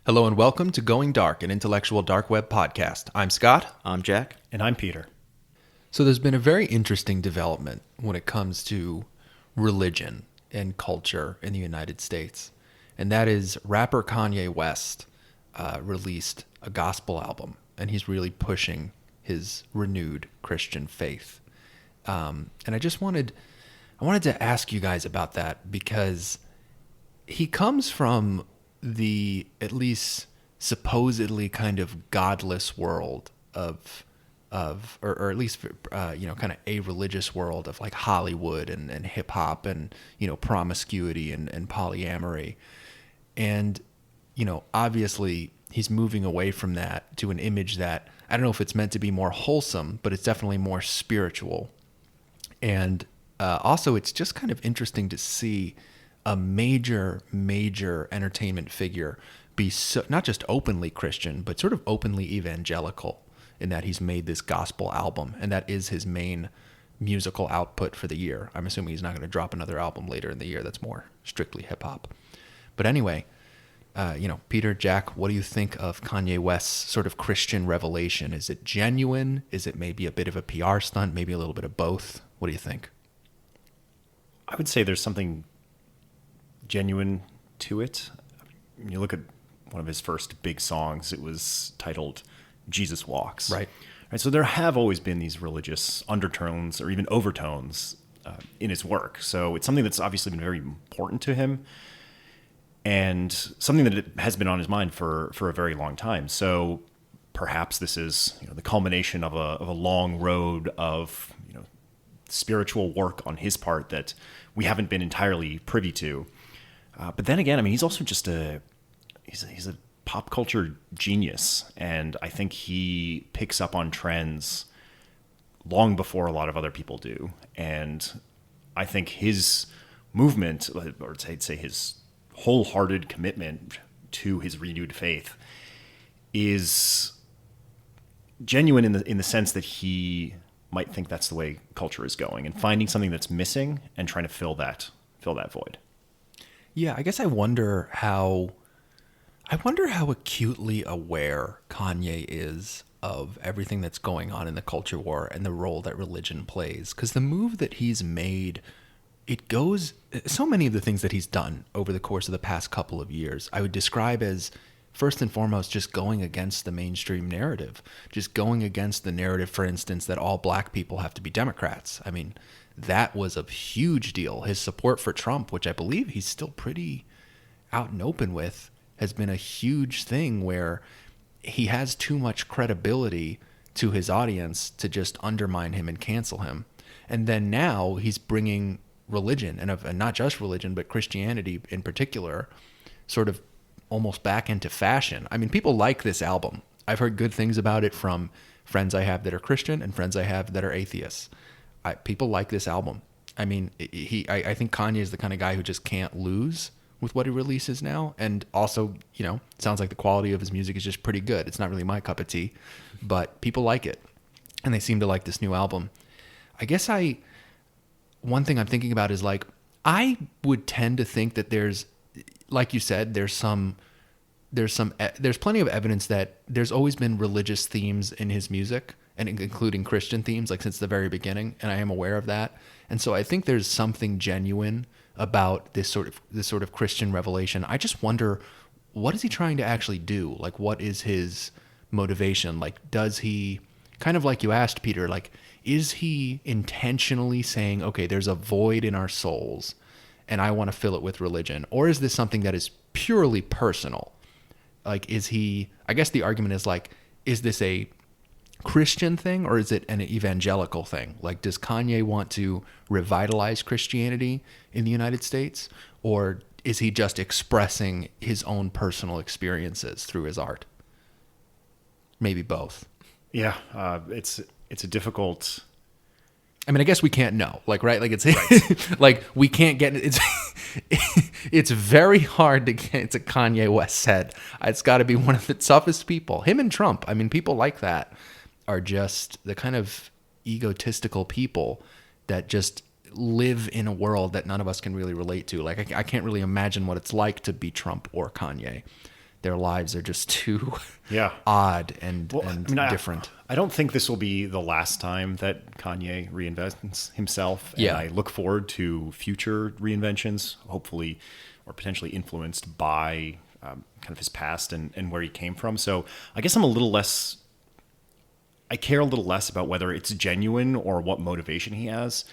Hello and welcome to Going Dark, an intellectual dark web podcast. I'm Scott. I'm Jack. And I'm Peter. So there's been a very interesting development when it comes to religion and culture in the United States. And that is rapper Kanye West released a gospel album, and he's really pushing his renewed Christian faith. And I wanted to ask you guys about that because he comes from the at least supposedly kind of godless world of or at least kind of a religious world of like Hollywood and hip hop and promiscuity and polyamory, and obviously he's moving away from that to an image that I don't know if it's meant to be more wholesome, but it's definitely more spiritual. And also it's just kind of interesting to see a major entertainment figure be so, not just openly Christian, but sort of openly evangelical in that he's made this gospel album, and that is his main musical output for the year. I'm assuming he's not going to drop another album later in the year that's more strictly hip hop. But anyway, Peter, Jack, what do you think of Kanye West's sort of Christian revelation? Is it genuine? Is it maybe a bit of a PR stunt? Maybe a little bit of both? What do you think? I would say there's something genuine to it. When you look at one of his first big songs, it was titled Jesus Walks. Right. So there have always been these religious undertones or even overtones in his work. So it's something that's obviously been very important to him and something that has been on his mind for a very long time. So perhaps this is the culmination of a long road of spiritual work on his part that we haven't been entirely privy to. But then again, I mean, he's also just he's a pop culture genius, and I think he picks up on trends long before a lot of other people do. And I think his movement, or I'd say his wholehearted commitment to his renewed faith, is genuine in the sense that he might think that's the way culture is going, and finding something that's missing and trying to fill that void. Yeah, I guess I wonder how acutely aware Kanye is of everything that's going on in the culture war and the role that religion plays. Because the move that he's made, it goes, so many of the things that he's done over the course of the past couple of years, I would describe as, first and foremost, just going against the mainstream narrative, just going against the narrative, for instance, that all black people have to be Democrats. I mean, that was a huge deal. His support for Trump, which I believe he's still pretty out and open with, has been a huge thing where he has too much credibility to his audience to just undermine him and cancel him. And then now he's bringing religion, and not just religion, but Christianity in particular, sort of almost back into fashion. I mean, people like this album. I've heard good things about it from friends I have that are Christian and friends I have that are atheists. People like this album. I mean, I think Kanye is the kind of guy who just can't lose with what he releases now. And also, it sounds like the quality of his music is just pretty good. It's not really my cup of tea, but people like it. And they seem to like this new album. I guess one thing I'm thinking about is like, I would tend to think that there's, like you said, there's plenty of evidence that there's always been religious themes in his music, and including Christian themes, like since the very beginning, and I am aware of that. And so I think there's something genuine about this sort of Christian revelation. I just wonder, what is he trying to actually do? Like, what is his motivation? Like, does he, kind of like you asked, Peter, like, is he intentionally saying, okay, there's a void in our souls and I want to fill it with religion? Or is this something that is purely personal? Like, I guess the argument is like, is this a Christian thing or is it an evangelical thing? Like, does Kanye want to revitalize Christianity in the United States, or is he just expressing his own personal experiences through his art? Maybe both. Yeah, it's a difficult. I mean, I guess we can't know, like, right? Like, it's right. Like, we can't get it's very hard to get into Kanye West's head. It's got to be one of the toughest people. Him and Trump. I mean, people like that are just the kind of egotistical people that just live in a world that none of us can really relate to. Like, I can't really imagine what it's like to be Trump or Kanye. their lives are just too Yeah. odd and different. I don't think this will be the last time that Kanye reinvents himself. And Yeah. I look forward to future reinventions, hopefully, or potentially influenced by kind of his past and where he came from. So I guess I care a little less about whether it's genuine or what motivation he has.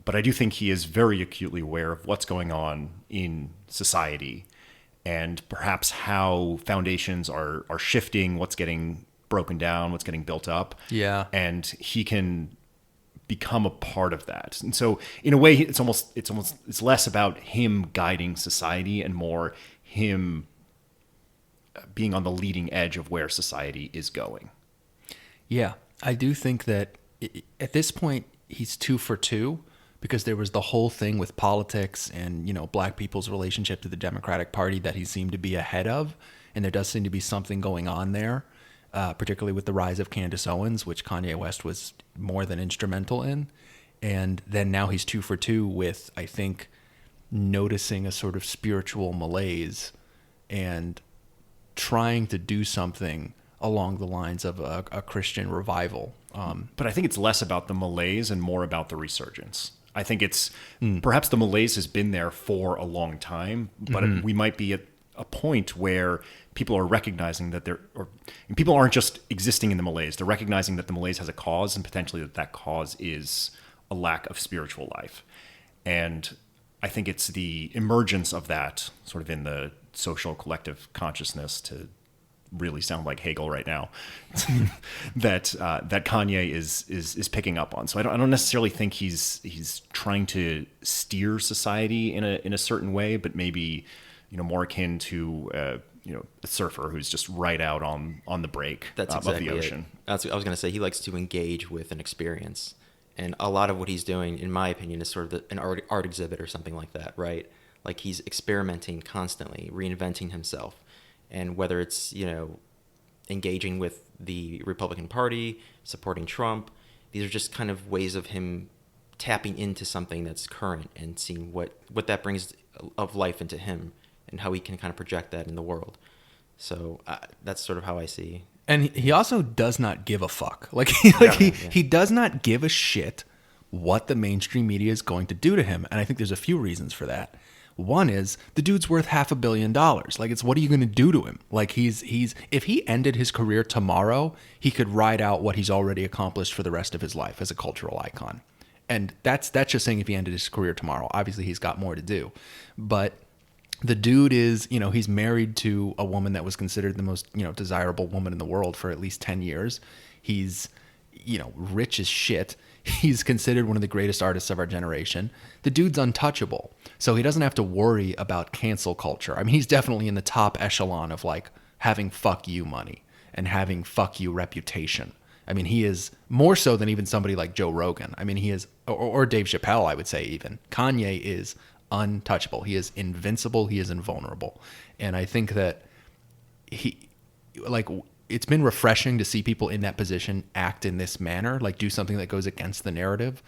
But I do think he is very acutely aware of what's going on in society and perhaps how foundations are shifting, what's getting broken down, what's getting built up. Yeah. And he can become a part of that. And so in a way, it's less about him guiding society and more him being on the leading edge of where society is going. Yeah, I do think that at this point he's 2 for 2, because there was the whole thing with politics and, black people's relationship to the Democratic Party that he seemed to be ahead of. And there does seem to be something going on there, particularly with the rise of Candace Owens, which Kanye West was more than instrumental in. And then now he's 2 for 2 with, I think, noticing a sort of spiritual malaise and trying to do something along the lines of a Christian revival. But I think it's less about the malaise and more about the resurgence. I think it's perhaps the malaise has been there for a long time, but we might be at a point where people are recognizing that people aren't just existing in the malaise. They're recognizing that the malaise has a cause, and potentially that cause is a lack of spiritual life. And I think it's the emergence of that sort of in the social collective consciousness, to really sound like Hegel right now, that Kanye is picking up on. So I don't necessarily think he's trying to steer society in a certain way, but maybe more akin to a surfer who's just right out on the break of the ocean. That's what I was going to say. He likes to engage with an experience, and a lot of what he's doing, in my opinion, is sort of an art exhibit or something like that, right? Like he's experimenting constantly, reinventing himself. And whether it's, engaging with the Republican Party, supporting Trump, these are just kind of ways of him tapping into something that's current and seeing what that brings of life into him and how he can kind of project that in the world. So that's sort of how I see. And he also does not give a fuck. He does not give a shit what the mainstream media is going to do to him. And I think there's a few reasons for that. One is the dude's worth $500 million. It's what are you going to do to him? He's if he ended his career tomorrow, he could ride out what he's already accomplished for the rest of his life as a cultural icon. And that's just saying if he ended his career tomorrow. Obviously, he's got more to do. But the dude is, he's married to a woman that was considered the most, desirable woman in the world for at least 10 years. He's, rich as shit. He's considered one of the greatest artists of our generation. The dude's untouchable. So he doesn't have to worry about cancel culture. I mean, he's definitely in the top echelon of having fuck you money and having fuck you reputation. I mean, he is more so than even somebody like Joe Rogan. I mean, he is, or Dave Chappelle, I would say even. Kanye is untouchable. He is invincible. He is invulnerable. And I think that it's been refreshing to see people in that position act in this manner, do something that goes against the narrative,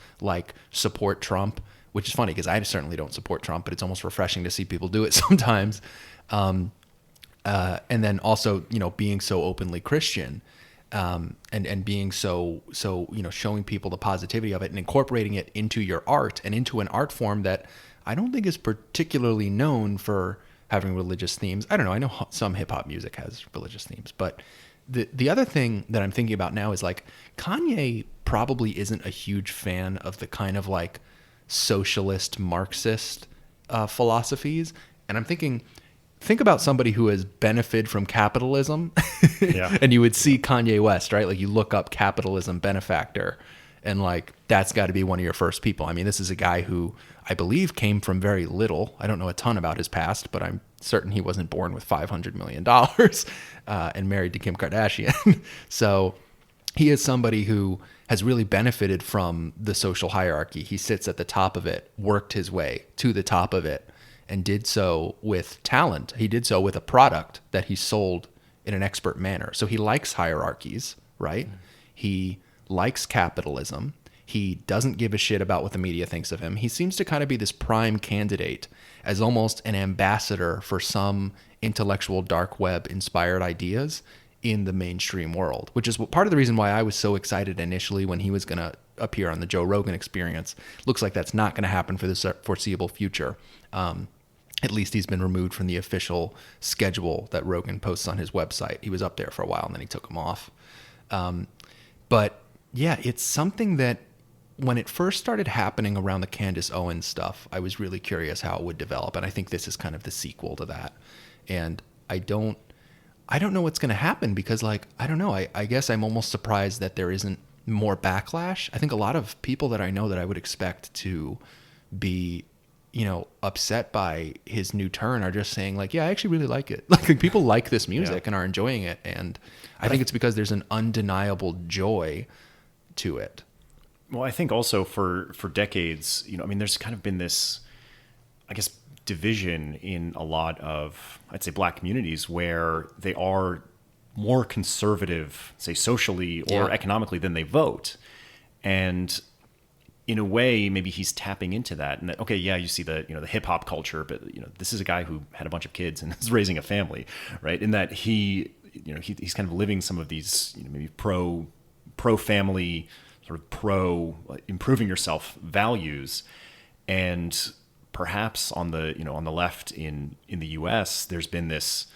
support Trump, which is funny because I certainly don't support Trump, but it's almost refreshing to see people do it sometimes. And then also, being so openly Christian, and being so, showing people the positivity of it and incorporating it into your art and into an art form that I don't think is particularly known for having religious themes. I don't know. I know some hip hop music has religious themes, but the other thing that I'm thinking about now is Kanye probably isn't a huge fan of the kind of socialist Marxist philosophies. And I'm thinking, think about somebody who has benefited from capitalism. Yeah. And you would see Kanye West, right? You look up capitalism benefactor and that's got to be one of your first people. I mean, this is a guy who I believe came from very little. I don't know a ton about his past, but I'm certain he wasn't born with $500 million and married to Kim Kardashian. So he is somebody who has really benefited from the social hierarchy. He sits at the top of it, worked his way to the top of it, and did so with talent. He did so with a product that he sold in an expert manner. So he likes hierarchies, right? Mm. He likes capitalism. He doesn't give a shit about what the media thinks of him. He seems to kind of be this prime candidate as almost an ambassador for some intellectual dark web inspired ideas in the mainstream world, which is part of the reason why I was so excited initially when he was going to appear on the Joe Rogan Experience. Looks like that's not going to happen for the foreseeable future. At least he's been removed from the official schedule that Rogan posts on his website. He was up there for a while and then he took him off. But yeah, it's something that when it first started happening around the Candace Owens stuff, I was really curious how it would develop. And I think this is kind of the sequel to that. And I don't know what's going to happen because, like, I don't know. I guess I'm almost surprised that there isn't more backlash. I think a lot of people that I know that I would expect to be, you know, upset by his new turn are just saying, like, yeah, I actually really like it. Like, people like this music and are enjoying it. And I think it's because there's an undeniable joy to it. Well, I think also for decades, you know, I mean, there's kind of been this, I guess, division in a lot of, I'd say, black communities where they are more conservative, say, socially or economically than they vote. And in a way, maybe he's tapping into that. And that, okay, yeah, you see the, you know, the hip hop culture, but, you know, this is a guy who had a bunch of kids and is raising a family, right? In that he, you know, he's kind of living some of these, you know, maybe pro family, sort of pro improving yourself values. And perhaps on the, you know, on the left in the US, there's been this,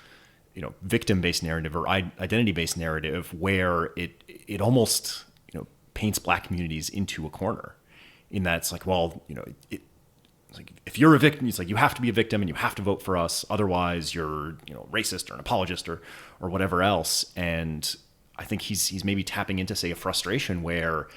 you know, victim-based narrative or identity-based narrative where it almost, you know, paints black communities into a corner. In that it's like, well, you know, it's like if you're a victim, it's like you have to be a victim and you have to vote for us, otherwise you're, you know, racist or an apologist or whatever else. And I think he's maybe tapping into, say, a frustration where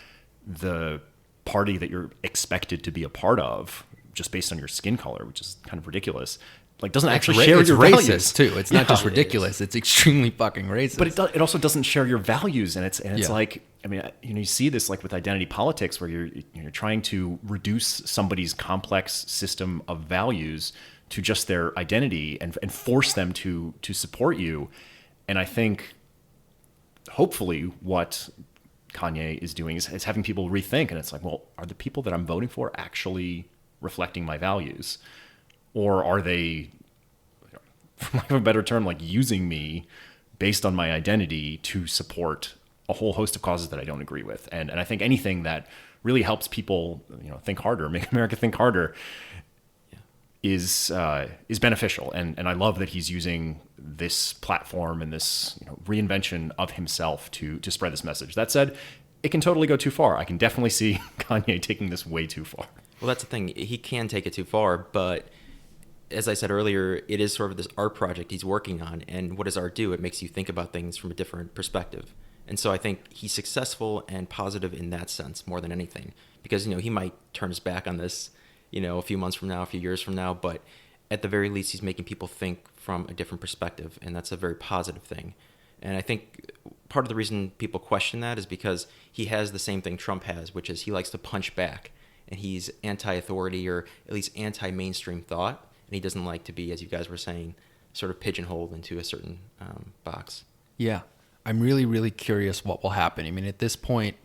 the party that you're expected to be a part of, just based on your skin color, which is kind of ridiculous, like doesn't actually share your racist values too. It's not just ridiculous; it's extremely fucking racist. But it also doesn't share your values, and it's like, I mean, you know, you see this like with identity politics, where you're trying to reduce somebody's complex system of values to just their identity and force them to support you. And I think, hopefully, what Kanye is doing is having people rethink, and it's like, well, are the people that I'm voting for actually reflecting my values? Or are they, for lack of a better term, like using me based on my identity to support a whole host of causes that I don't agree with? And I think anything that really helps people, you know, think harder, make America think harder, is beneficial. And I love that he's using this platform and this, you know, reinvention of himself to spread this message. That said, it can totally go too far. I can definitely see Kanye taking this way too far. Well, that's the thing. He can take it too far, but as I said earlier, it is sort of this art project he's working on. And what does art do? It makes you think about things from a different perspective. And so I think he's successful and positive in that sense more than anything. Because, you know, he might turn his back on this, you know, a few months from now, a few years from now. But at the very least, he's making people think from a different perspective. And that's a very positive thing. And I think part of the reason people question that is because he has the same thing Trump has, which is he likes to punch back. And he's anti-authority, or at least anti-mainstream thought. And he doesn't like to be, as you guys were saying, sort of pigeonholed into a certain box. Yeah. I'm really, really curious what will happen. I mean, at this point,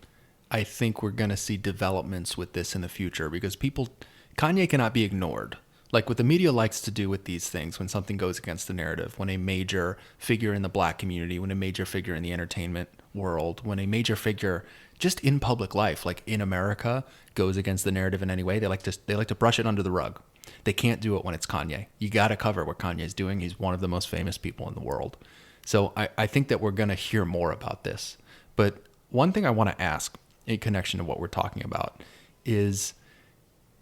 I think we're going to see developments with this in the future because Kanye cannot be ignored. Like what the media likes to do with these things when something goes against the narrative, when a major figure in the black community, when a major figure in the entertainment world, when a major figure just in public life, like in America, goes against the narrative in any way, they like to brush it under the rug. They can't do it when it's Kanye. You got to cover what Kanye's doing. He's one of the most famous people in the world. So I think that we're going to hear more about this. But one thing I want to ask in connection to what we're talking about is,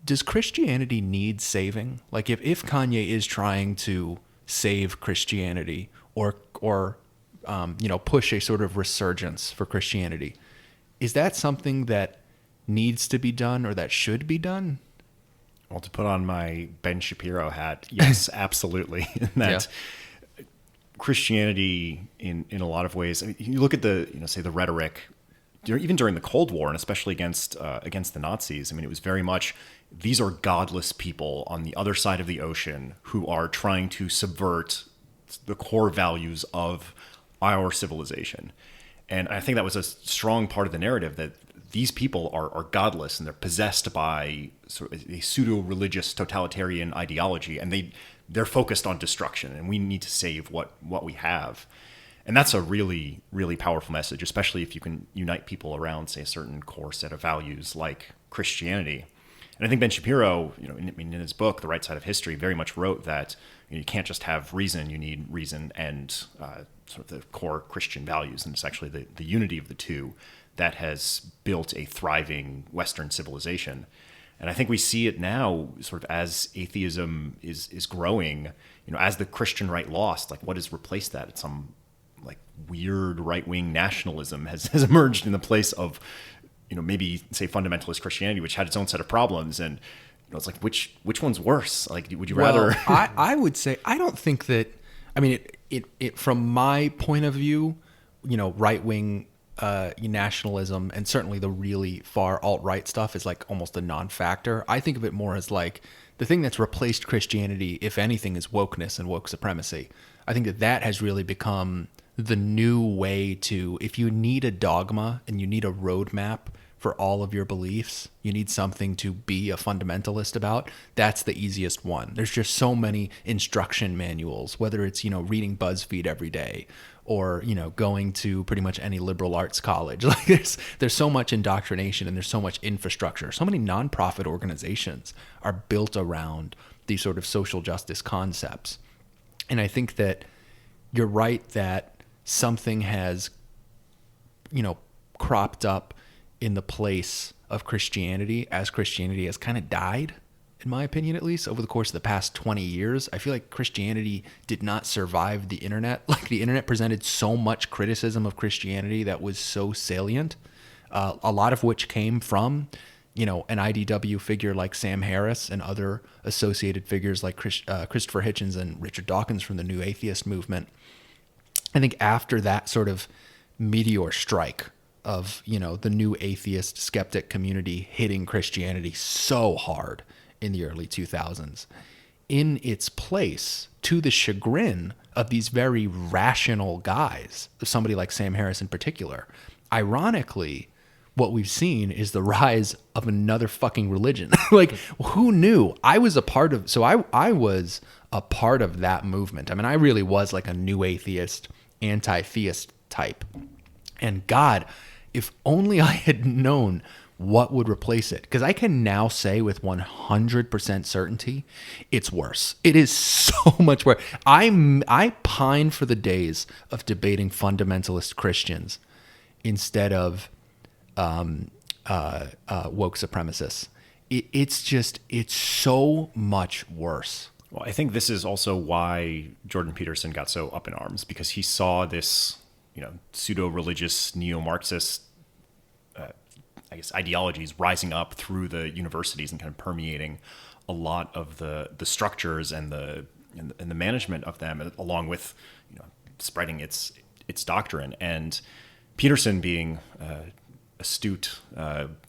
does Christianity need saving? Like if Kanye is trying to save Christianity or push a sort of resurgence for Christianity, is that something that needs to be done or that should be done? Well, to put on my Ben Shapiro hat, yes, absolutely. That Christianity, in a lot of ways, I mean, you look at the, say the rhetoric, even during the Cold War, and especially against the Nazis. I mean, it was very much, these are godless people on the other side of the ocean who are trying to subvert the core values of our civilization. And I think that was a strong part of the narrative, that these people are godless and they're possessed by sort of a pseudo-religious totalitarian ideology, and they're focused on destruction, and we need to save what we have. And that's a really, really powerful message, especially if you can unite people around, say, a certain core set of values like Christianity. And I think Ben Shapiro, in his book, The Right Side of History, very much wrote that you can't just have reason, you need reason and sort of the core Christian values. And it's actually the unity of the two that has built a thriving Western civilization. And I think we see it now sort of as atheism is growing, as the Christian right lost, like what has replaced that? It's some like weird right-wing nationalism has emerged in the place of, maybe say fundamentalist Christianity, which had its own set of problems. And it's like, which one's worse? Like, would you rather? I would say, I don't think that, I mean, it from my point of view, right-wing nationalism and certainly the really far alt-right stuff is like almost a non-factor. I think of it more as like the thing that's replaced Christianity, if anything, is wokeness and woke supremacy. I think that has really become the new way to, if you need a dogma and you need a roadmap for all of your beliefs, you need something to be a fundamentalist about, that's the easiest one. There's just so many instruction manuals, whether it's, reading BuzzFeed every day or, going to pretty much any liberal arts college. Like there's so much indoctrination and there's so much infrastructure. So many nonprofit organizations are built around these sort of social justice concepts. And I think that you're right that something has, cropped up in the place of Christianity as Christianity has kind of died, in my opinion, at least over the course of the past 20 years. I feel like Christianity did not survive the internet. Like the internet presented so much criticism of Christianity that was so salient, a lot of which came from, an IDW figure like Sam Harris and other associated figures like Christopher Hitchens and Richard Dawkins from the New Atheist movement. I think after that sort of meteor strike of, the new atheist skeptic community hitting Christianity so hard in the early 2000s, in its place, to the chagrin of these very rational guys, somebody like Sam Harris in particular, ironically, what we've seen is the rise of another fucking religion. Like, who knew? I was a part of that movement. I mean, I really was like a new atheist, anti-theist type. And God, if only I had known what would replace it. Because I can now say with 100% certainty, it's worse. It is so much worse. I pine for the days of debating fundamentalist Christians instead of woke supremacists. It's so much worse. Well, I think this is also why Jordan Peterson got so up in arms, because he saw this, pseudo-religious neo-Marxist, ideologies rising up through the universities and kind of permeating a lot of the structures and the management of them, along with, spreading its doctrine. And Peterson, being astute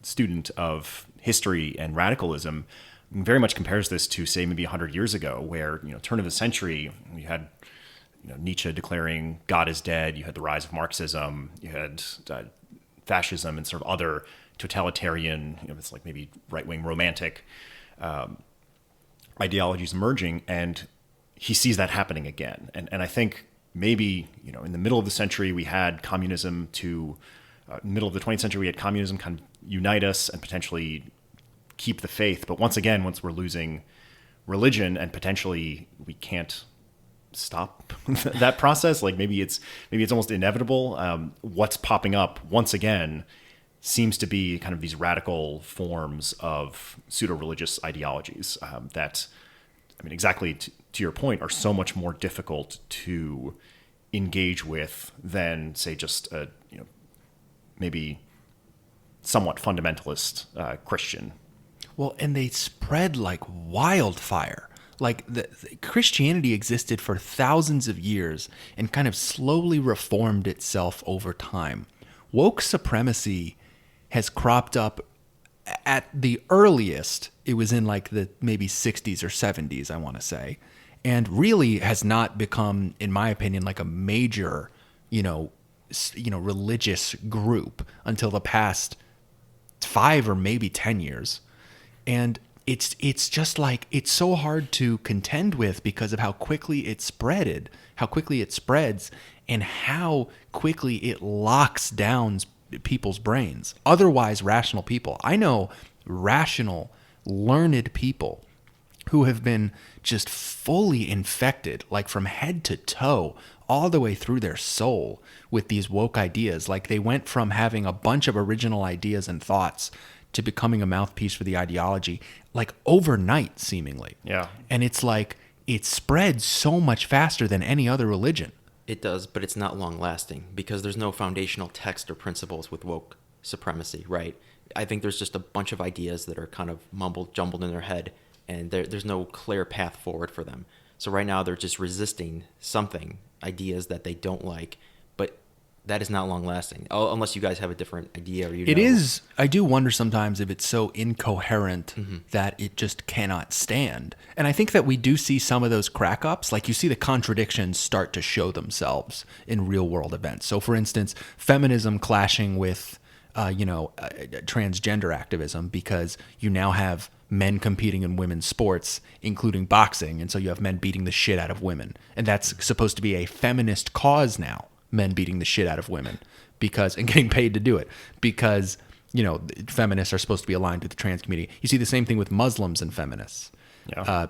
student of history and radicalism, very much compares this to, say, maybe 100 years ago, where, turn of the century, you had, Nietzsche declaring God is dead, you had the rise of Marxism, you had fascism and sort of other totalitarian, it's like maybe right-wing romantic ideologies emerging, and he sees that happening again. And I think maybe, in the middle of the century, we had communism middle of the 20th century, we had communism kind of unite us and potentially keep the faith. But once we're losing religion and potentially we can't stop that process, like maybe it's almost inevitable. What's popping up once again seems to be kind of these radical forms of pseudo-religious ideologies that, exactly to your point, are so much more difficult to engage with than, say, just a maybe somewhat fundamentalist Christian. Well, and they spread like wildfire. Like the Christianity existed for thousands of years and kind of slowly reformed itself over time. Woke supremacy has cropped up at the earliest. It was in like the maybe 60s or 70s, I want to say, and really has not become, in my opinion, like a major, religious group until the past 5 or maybe 10 years. And it's just like it's so hard to contend with because of how quickly it spreads, and how quickly it locks down people's brains. Otherwise rational people. I know rational, learned people who have been just fully infected, like from head to toe, all the way through their soul with these woke ideas. Like they went from having a bunch of original ideas and thoughts to becoming a mouthpiece for the ideology, like overnight, seemingly. Yeah. And it's like, it spreads so much faster than any other religion. It does, but it's not long lasting because there's no foundational text or principles with woke supremacy, right? I think there's just a bunch of ideas that are kind of jumbled in their head, and there's no clear path forward for them. So right now they're just resisting something, ideas that they don't like, but that is not long lasting, unless you guys have a different idea. Or It is. I do wonder sometimes if it's so incoherent that it just cannot stand. And I think that we do see some of those crack ups. Like you see the contradictions start to show themselves in real world events. So for instance, feminism clashing with, transgender activism, because you now have men competing in women's sports, including boxing. And so you have men beating the shit out of women. And that's supposed to be a feminist cause now. Men beating the shit out of women and getting paid to do it because, feminists are supposed to be aligned with the trans community. You see the same thing with Muslims and feminists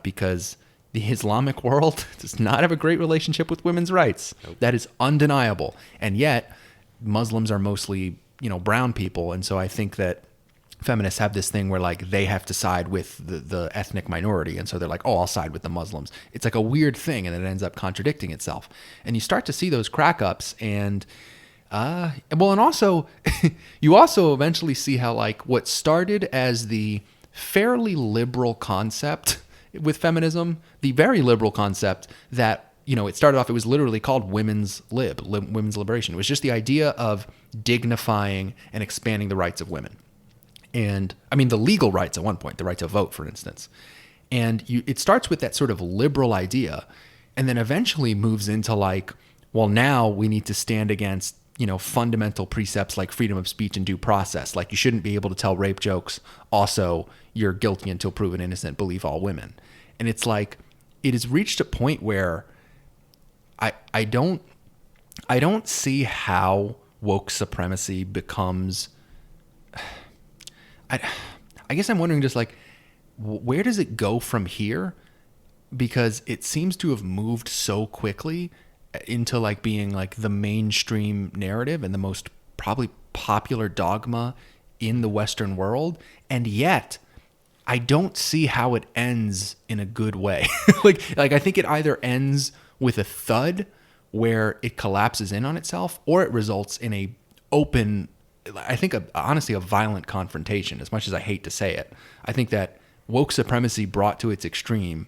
because the Islamic world does not have a great relationship with women's rights. Nope. That is undeniable. And yet Muslims are mostly, brown people. And so I think that feminists have this thing where like they have to side with the ethnic minority. And so they're like, oh, I'll side with the Muslims. It's like a weird thing. And it ends up contradicting itself. And you start to see those crack ups and also you also eventually see how like what started as the fairly liberal concept with feminism, the very liberal concept that, it started off, it was literally called women's liberation. It was just the idea of dignifying and expanding the rights of women. And I mean, the legal rights at one point, the right to vote, for instance. And it starts with that sort of liberal idea and then eventually moves into like, well, now we need to stand against, fundamental precepts like freedom of speech and due process. Like you shouldn't be able to tell rape jokes. Also, you're guilty until proven innocent. Believe all women. And it's like, it has reached a point where I don't see how woke supremacy becomes... I guess I'm wondering just like, where does it go from here? Because it seems to have moved so quickly into like being like the mainstream narrative and the most probably popular dogma in the Western world. And yet I don't see how it ends in a good way. like I think it either ends with a thud where it collapses in on itself, or it results in a open, I think, honestly, a violent confrontation, as much as I hate to say it. I think that woke supremacy brought to its extreme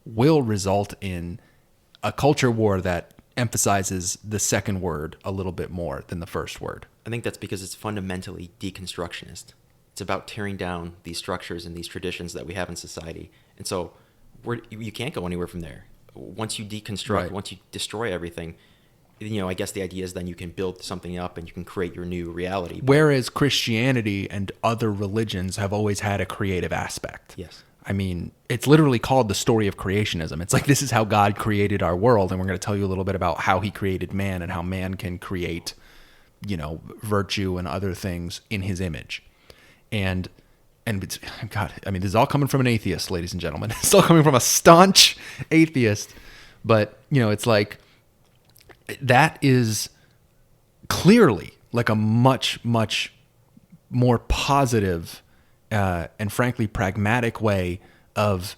will result in a culture war that emphasizes the second word a little bit more than the first word. I think that's because it's fundamentally deconstructionist. It's about tearing down these structures and these traditions that we have in society. And so you can't go anywhere from there. Once you deconstruct, right. Once you destroy everything, I guess the idea is then you can build something up and you can create your new reality. Whereas Christianity and other religions have always had a creative aspect. Yes. I mean, it's literally called the story of creationism. It's like, this is how God created our world. And we're going to tell you a little bit about how he created man and how man can create, virtue and other things in his image. And it's, God, I mean, this is all coming from an atheist, ladies and gentlemen. It's all coming from a staunch atheist. But, it's like, that is clearly like a much, much more positive and frankly pragmatic way of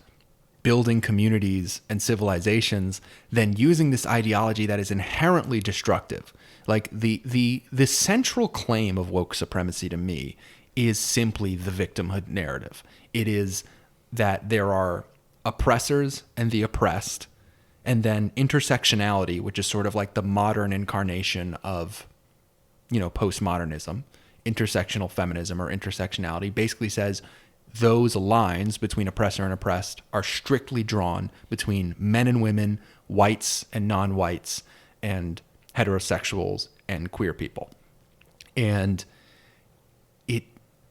building communities and civilizations than using this ideology that is inherently destructive. Like the central claim of woke supremacy to me is simply the victimhood narrative. It is that there are oppressors and the oppressed, and then intersectionality, which is sort of like the modern incarnation of, postmodernism. Intersectional feminism or intersectionality basically says those lines between oppressor and oppressed are strictly drawn between men and women, whites and non-whites, and heterosexuals and queer people. And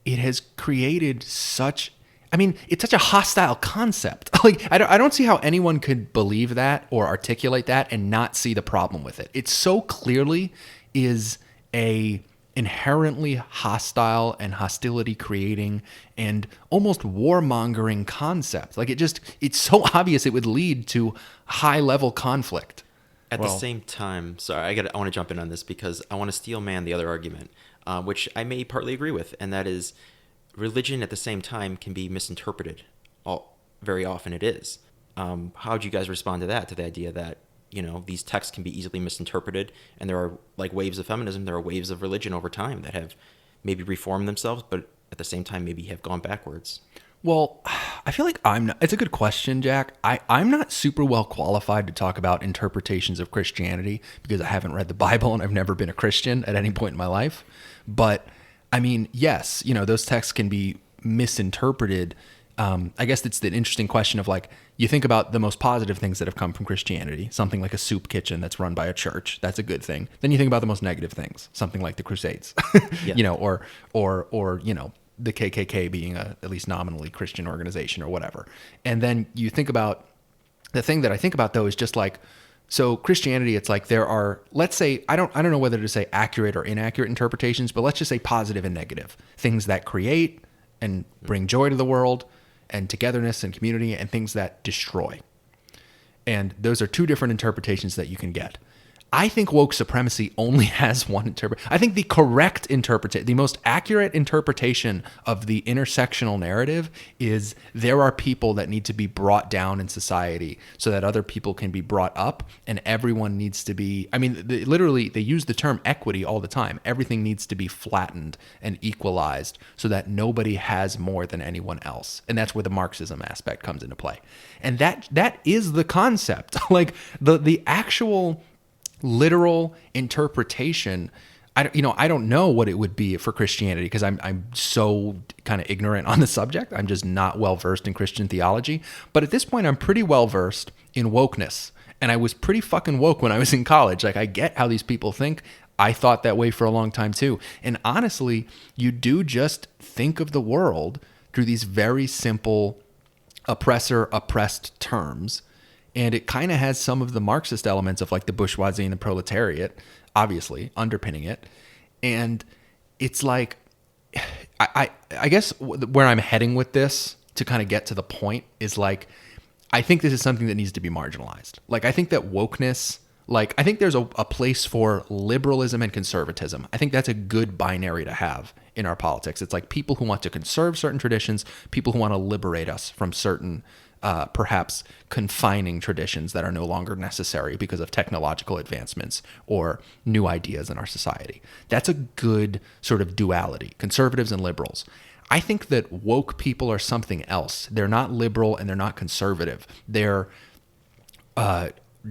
it has created such... I mean, it's such a hostile concept. Like, I don't see how anyone could believe that or articulate that and not see the problem with it. It so clearly is a inherently hostile and hostility creating and almost warmongering concept. Like, it's so obvious it would lead to high level conflict. At the same time, sorry, I want to jump in on this because I want to steel man the other argument, which I may partly agree with, and that is religion at the same time can be misinterpreted. Very often it is. How do you guys respond to that, to the idea that, these texts can be easily misinterpreted, and there are like waves of feminism, there are waves of religion over time that have maybe reformed themselves, but at the same time maybe have gone backwards? Well, I feel like it's a good question, Jack. I'm not super well qualified to talk about interpretations of Christianity because I haven't read the Bible and I've never been a Christian at any point in my life. But I mean, yes, those texts can be misinterpreted. I guess it's the interesting question of like, you think about the most positive things that have come from Christianity, something like a soup kitchen that's run by a church. That's a good thing. Then you think about the most negative things, something like the Crusades, Yeah. or the KKK being a at least nominally Christian organization or whatever. And then you think about the thing that I think about though is just like, so Christianity, it's like there are, let's say, I don't know whether to say accurate or inaccurate interpretations, but let's just say positive and negative things that create and bring joy to the world and togetherness and community, and things that destroy. And those are two different interpretations that you can get. I think woke supremacy only has one interpretation. I think the correct interpretation, the most accurate interpretation of the intersectional narrative is there are people that need to be brought down in society so that other people can be brought up, and everyone needs to be, literally they use the term equity all the time. Everything needs to be flattened and equalized so that nobody has more than anyone else. And that's where the Marxism aspect comes into play. And that is the concept. Like the actual literal interpretation, I don't know what it would be for Christianity because I'm so kind of ignorant on the subject. I'm just not well versed in Christian theology. But at this point, I'm pretty well versed in wokeness, and I was pretty fucking woke when I was in college. Like, I get how these people think. I thought that way for a long time too. And honestly, you do just think of the world through these very simple oppressor-oppressed terms. And it kind of has some of the Marxist elements of like the bourgeoisie and the proletariat, obviously, underpinning it. And it's like, I guess where I'm heading with this to kind of get to the point is like, I think this is something that needs to be marginalized. Like, I think that wokeness, like, I think there's a place for liberalism and conservatism. I think that's a good binary to have in our politics. It's like people who want to conserve certain traditions, people who want to liberate us from certain perhaps confining traditions that are no longer necessary because of technological advancements or new ideas in our society. That's a good sort of duality, conservatives and liberals. I think that woke people are something else. They're not liberal and they're not conservative. They're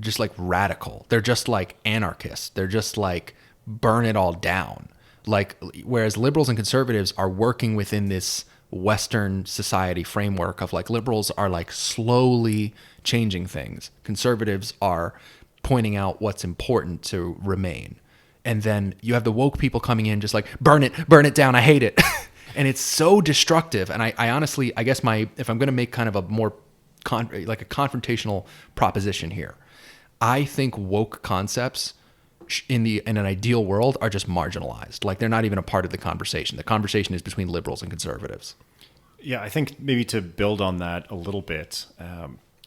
just like radical. They're just like anarchists. They're just like burn it all down. Like, whereas liberals and conservatives are working within this Western society framework of like, liberals are like slowly changing things. Conservatives are pointing out what's important to remain. And then you have the woke people coming in just like, burn it down. I hate it. And it's so destructive. And I honestly, I guess if I'm going to make kind of a more like a confrontational proposition here, I think woke concepts in an ideal world are just marginalized. Like, they're not even a part of the conversation. The conversation is between liberals and conservatives. Yeah, I think maybe to build on that a little bit,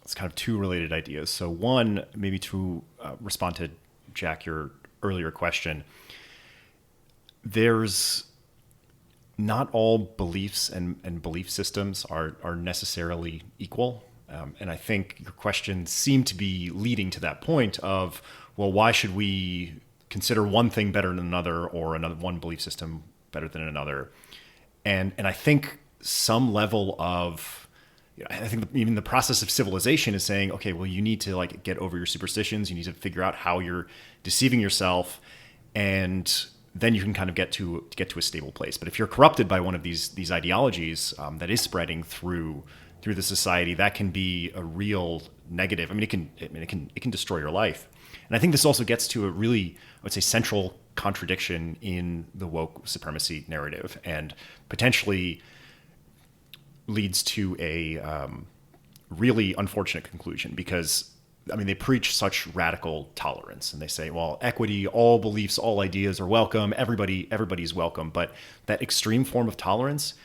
it's kind of two related ideas. So one, maybe to respond to Jack, your earlier question, there's not all beliefs and belief systems are necessarily equal. And I think your question seemed to be leading to that point of, well, why should we consider one thing better than another, or one belief system better than another? And I think some level of, I think even the process of civilization is saying, okay, well, you need to like get over your superstitions. You need to figure out how you're deceiving yourself, and then you can kind of get to a stable place. But if you're corrupted by one of these ideologies that is spreading through the society, that can be a real negative. I mean, it can destroy your life. And I think this also gets to a really, I would say, central contradiction in the woke supremacy narrative, and potentially leads to a really unfortunate conclusion because, I mean, they preach such radical tolerance and they say, well, equity, all beliefs, all ideas are welcome. Everybody's welcome. But that extreme form of tolerance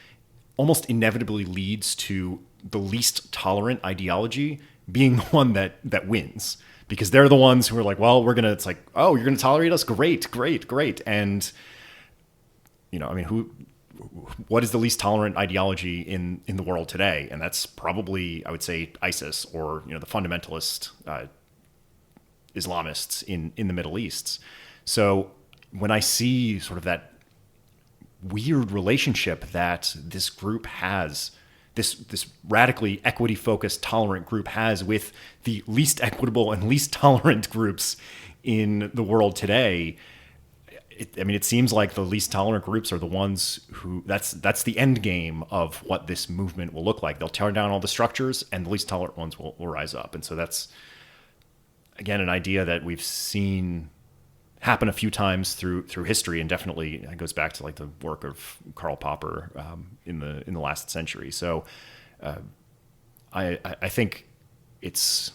almost inevitably leads to the least tolerant ideology being the one that wins, because they're the ones who are like, well, it's like, oh, you're going to tolerate us? Great. And, I mean, what is the least tolerant ideology in the world today? And that's probably, I would say, ISIS or, the fundamentalist Islamists in the Middle East. So when I see sort of that weird relationship that this group has, this radically equity-focused, tolerant group has with the least equitable and least tolerant groups in the world today, it seems like the least tolerant groups are the ones who, that's the end game of what this movement will look like. They'll tear down all the structures and the least tolerant ones will rise up. And so that's, again, an idea that we've seen happen a few times through history, and definitely it goes back to like the work of Karl Popper in the last century. So I think it's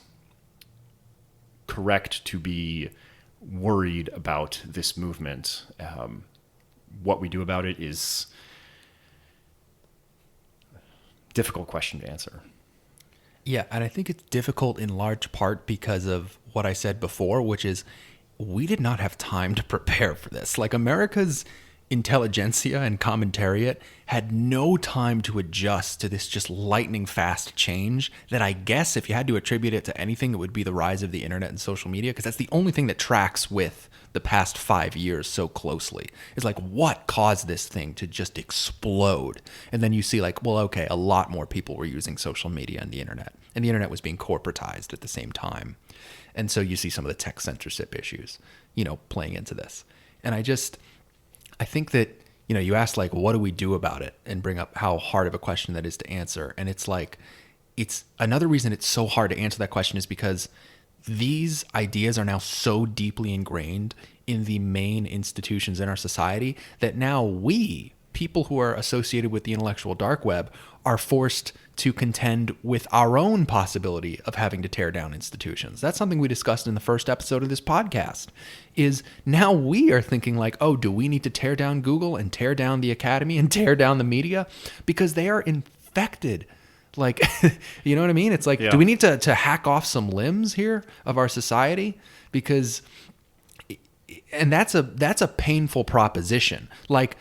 correct to be worried about this movement. What we do about it is a difficult question to answer. Yeah, and I think it's difficult in large part because of what I said before, which is we did not have time to prepare for this. Like, America's intelligentsia and commentariat had no time to adjust to this just lightning fast change that I guess if you had to attribute it to anything, it would be the rise of the internet and social media, because that's the only thing that tracks with the past 5 years so closely. It's like, what caused this thing to just explode? And then you see like, well, okay, a lot more people were using social media and the internet was being corporatized at the same time. And so you see some of the tech censorship issues, playing into this. And I think that, you asked like, what do we do about it, and bring up how hard of a question that is to answer. And it's like, it's another reason it's so hard to answer that question is because these ideas are now so deeply ingrained in the main institutions in our society that now we, people who are associated with the intellectual dark web, are forced to contend with our own possibility of having to tear down institutions. That's something we discussed in the first episode of this podcast, is now we are thinking like, oh, do we need to tear down Google and tear down the academy and tear down the media? Because they are infected. Like, you know what I mean? It's like, do we need to hack off some limbs here of our society? Because, and that's a painful proposition. Like,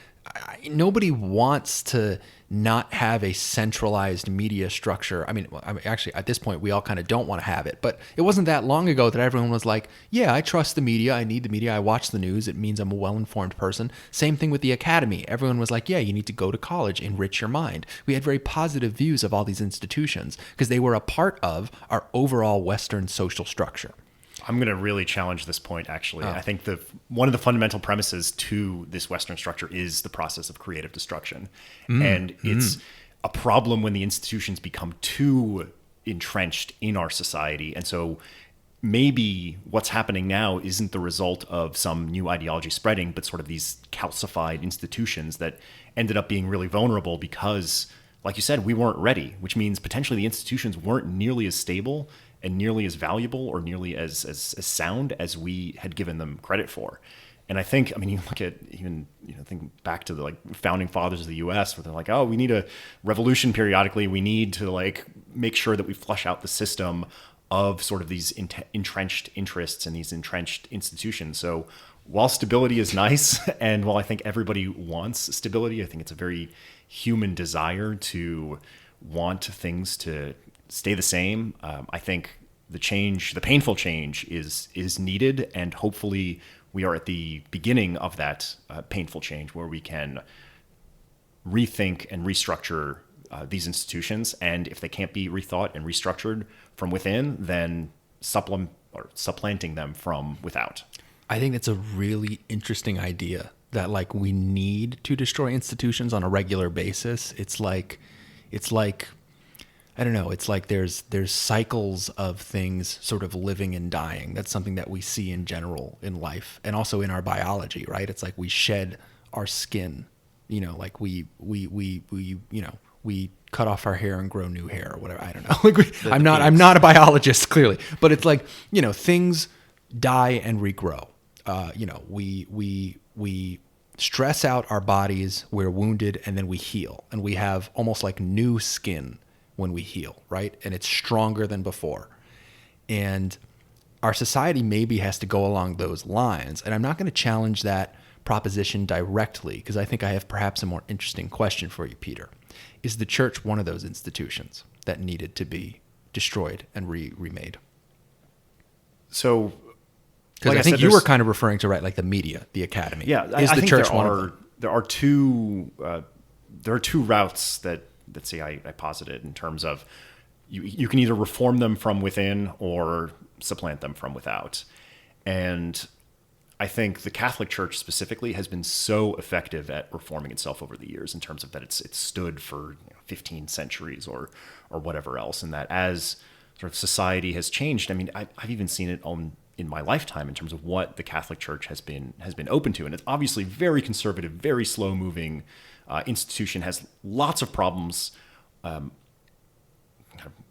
nobody wants to not have a centralized media structure. I mean, actually, at this point, we all kind of don't want to have it. But it wasn't that long ago that everyone was like, yeah, I trust the media. I need the media. I watch the news. It means I'm a well-informed person. Same thing with the academy. Everyone was like, yeah, you need to go to college, enrich your mind. We had very positive views of all these institutions because they were a part of our overall Western social structure. I'm going to really challenge this point, actually. I think one of the fundamental premises to this Western structure is the process of creative destruction. And it's a problem when the institutions become too entrenched in our society. And so maybe what's happening now isn't the result of some new ideology spreading, but sort of these calcified institutions that ended up being really vulnerable because, like you said, we weren't ready, which means potentially the institutions weren't nearly as stable and nearly as valuable or nearly as sound as we had given them credit for. And I think, I mean, you look at even, think back to the like founding fathers of the US, where they're like, oh, we need a revolution periodically. We need to like make sure that we flush out the system of sort of these entrenched interests and these entrenched institutions. So while stability is nice, and while I think everybody wants stability, I think it's a very human desire to want things to stay the same. I think the painful change is needed, and hopefully we are at the beginning of that painful change where we can rethink and restructure these institutions. And if they can't be rethought and restructured from within, then supplanting them from without. I think that's a really interesting idea, that like we need to destroy institutions on a regular basis. It's like I don't know, it's like there's cycles of things sort of living and dying. That's something that we see in general in life and also in our biology, right? It's like we shed our skin, like we cut off our hair and grow new hair or whatever. I don't know. Like I'm not a biologist clearly, but it's like, you know, things die and regrow. You know, we stress out our bodies, we're wounded, and then we heal, and we have almost like new skin when we heal, right? And it's stronger than before. And our society maybe has to go along those lines. And I'm not going to challenge that proposition directly, because I think I have perhaps a more interesting question for you, Peter. Is the church one of those institutions that needed to be destroyed and remade? So, because like I think said, you were kind of referring to, right, like the media, the academy. Yeah, is I the think church there one are of them? there are two routes that say I posited in terms of you can either reform them from within or supplant them from without. And I think the Catholic Church specifically has been so effective at reforming itself over the years in terms of that it's stood for 15 centuries or whatever else, and that as sort of society has changed, I mean, I've even seen it in my lifetime in terms of what the Catholic Church has been open to, and it's obviously very conservative, very slow moving institution, has lots of problems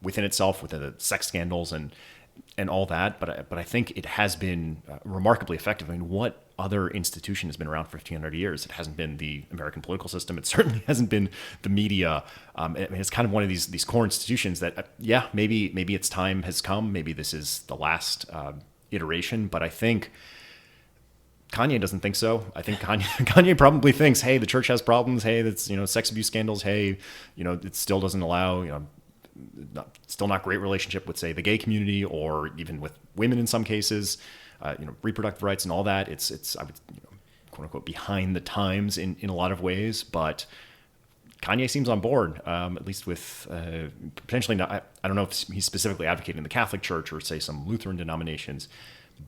within itself, within the sex scandals and all that, but I think it has been remarkably effective. I mean, what other institution has been around for 1,500 years? It hasn't been the American political system. It certainly hasn't been the media. I mean, it's kind of one of these core institutions that, maybe its time has come. Maybe this is the last iteration, but I think Kanye doesn't think so. I think Kanye probably thinks, hey, the church has problems. Hey, that's, sex abuse scandals. Hey, it still doesn't allow, still not great relationship with, say, the gay community or even with women in some cases, reproductive rights and all that. It's I would, quote unquote, behind the times in a lot of ways, but Kanye seems on board, at least with potentially not. I don't know if he's specifically advocating the Catholic Church or, say, some Lutheran denominations,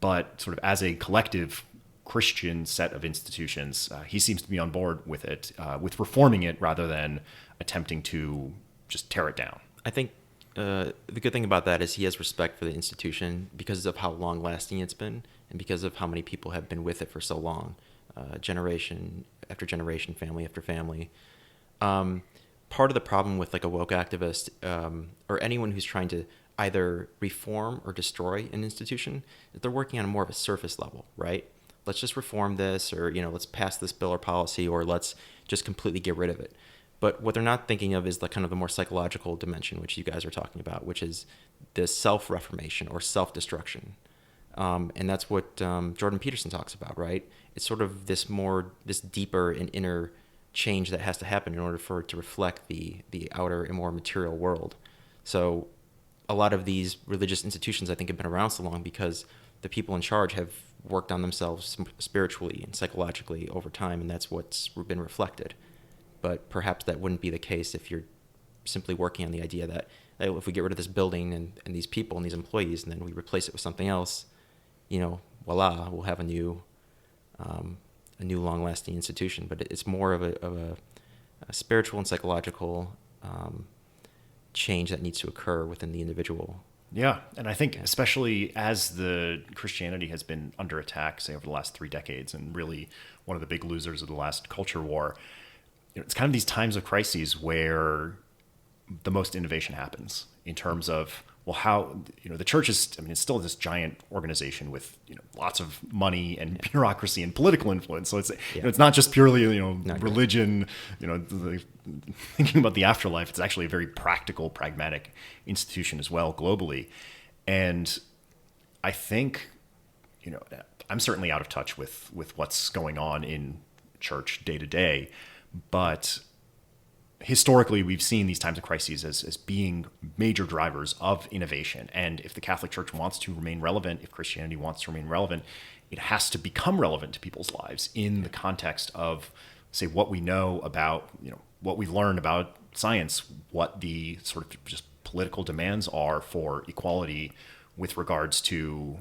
but sort of as a collective Christian set of institutions, he seems to be on board with it, with reforming it rather than attempting to just tear it down. I think the good thing about that is he has respect for the institution because of how long lasting it's been and because of how many people have been with it for so long, generation after generation, family after family. Part of the problem with like a woke activist or anyone who's trying to either reform or destroy an institution is they're working on more of a surface level, right? Let's just reform this, or let's pass this bill or policy, or let's just completely get rid of it. But what they're not thinking of is the kind of the more psychological dimension, which you guys are talking about, which is this self-reformation or self-destruction. And that's what Jordan Peterson talks about, right? It's sort of this deeper and inner change that has to happen in order for it to reflect the outer and more material world. So a lot of these religious institutions, I think, have been around so long because the people in charge have worked on themselves spiritually and psychologically over time, and that's what's been reflected. But perhaps that wouldn't be the case if you're simply working on the idea that, hey, if we get rid of this building and these people and these employees, and then we replace it with something else, voila, we'll have a new long-lasting institution. But it's more of a spiritual and psychological change that needs to occur within the individual. Yeah, and I think especially as the Christianity has been under attack, say, over the last 3 decades, and really one of the big losers of the last culture war, it's kind of these times of crises where the most innovation happens in terms of, well, how, the church is, it's still this giant organization with, lots of money and bureaucracy and political influence. So it's, it's not just purely, religion, thinking about the afterlife. It's actually a very practical, pragmatic institution as well, globally. And I think, I'm certainly out of touch with what's going on in church day to day, but historically, we've seen these times of crises as being major drivers of innovation. And if the Catholic Church wants to remain relevant, if Christianity wants to remain relevant, it has to become relevant to people's lives in the context of, say, what we know about, what we've learned about science, what the sort of just political demands are for equality with regards to,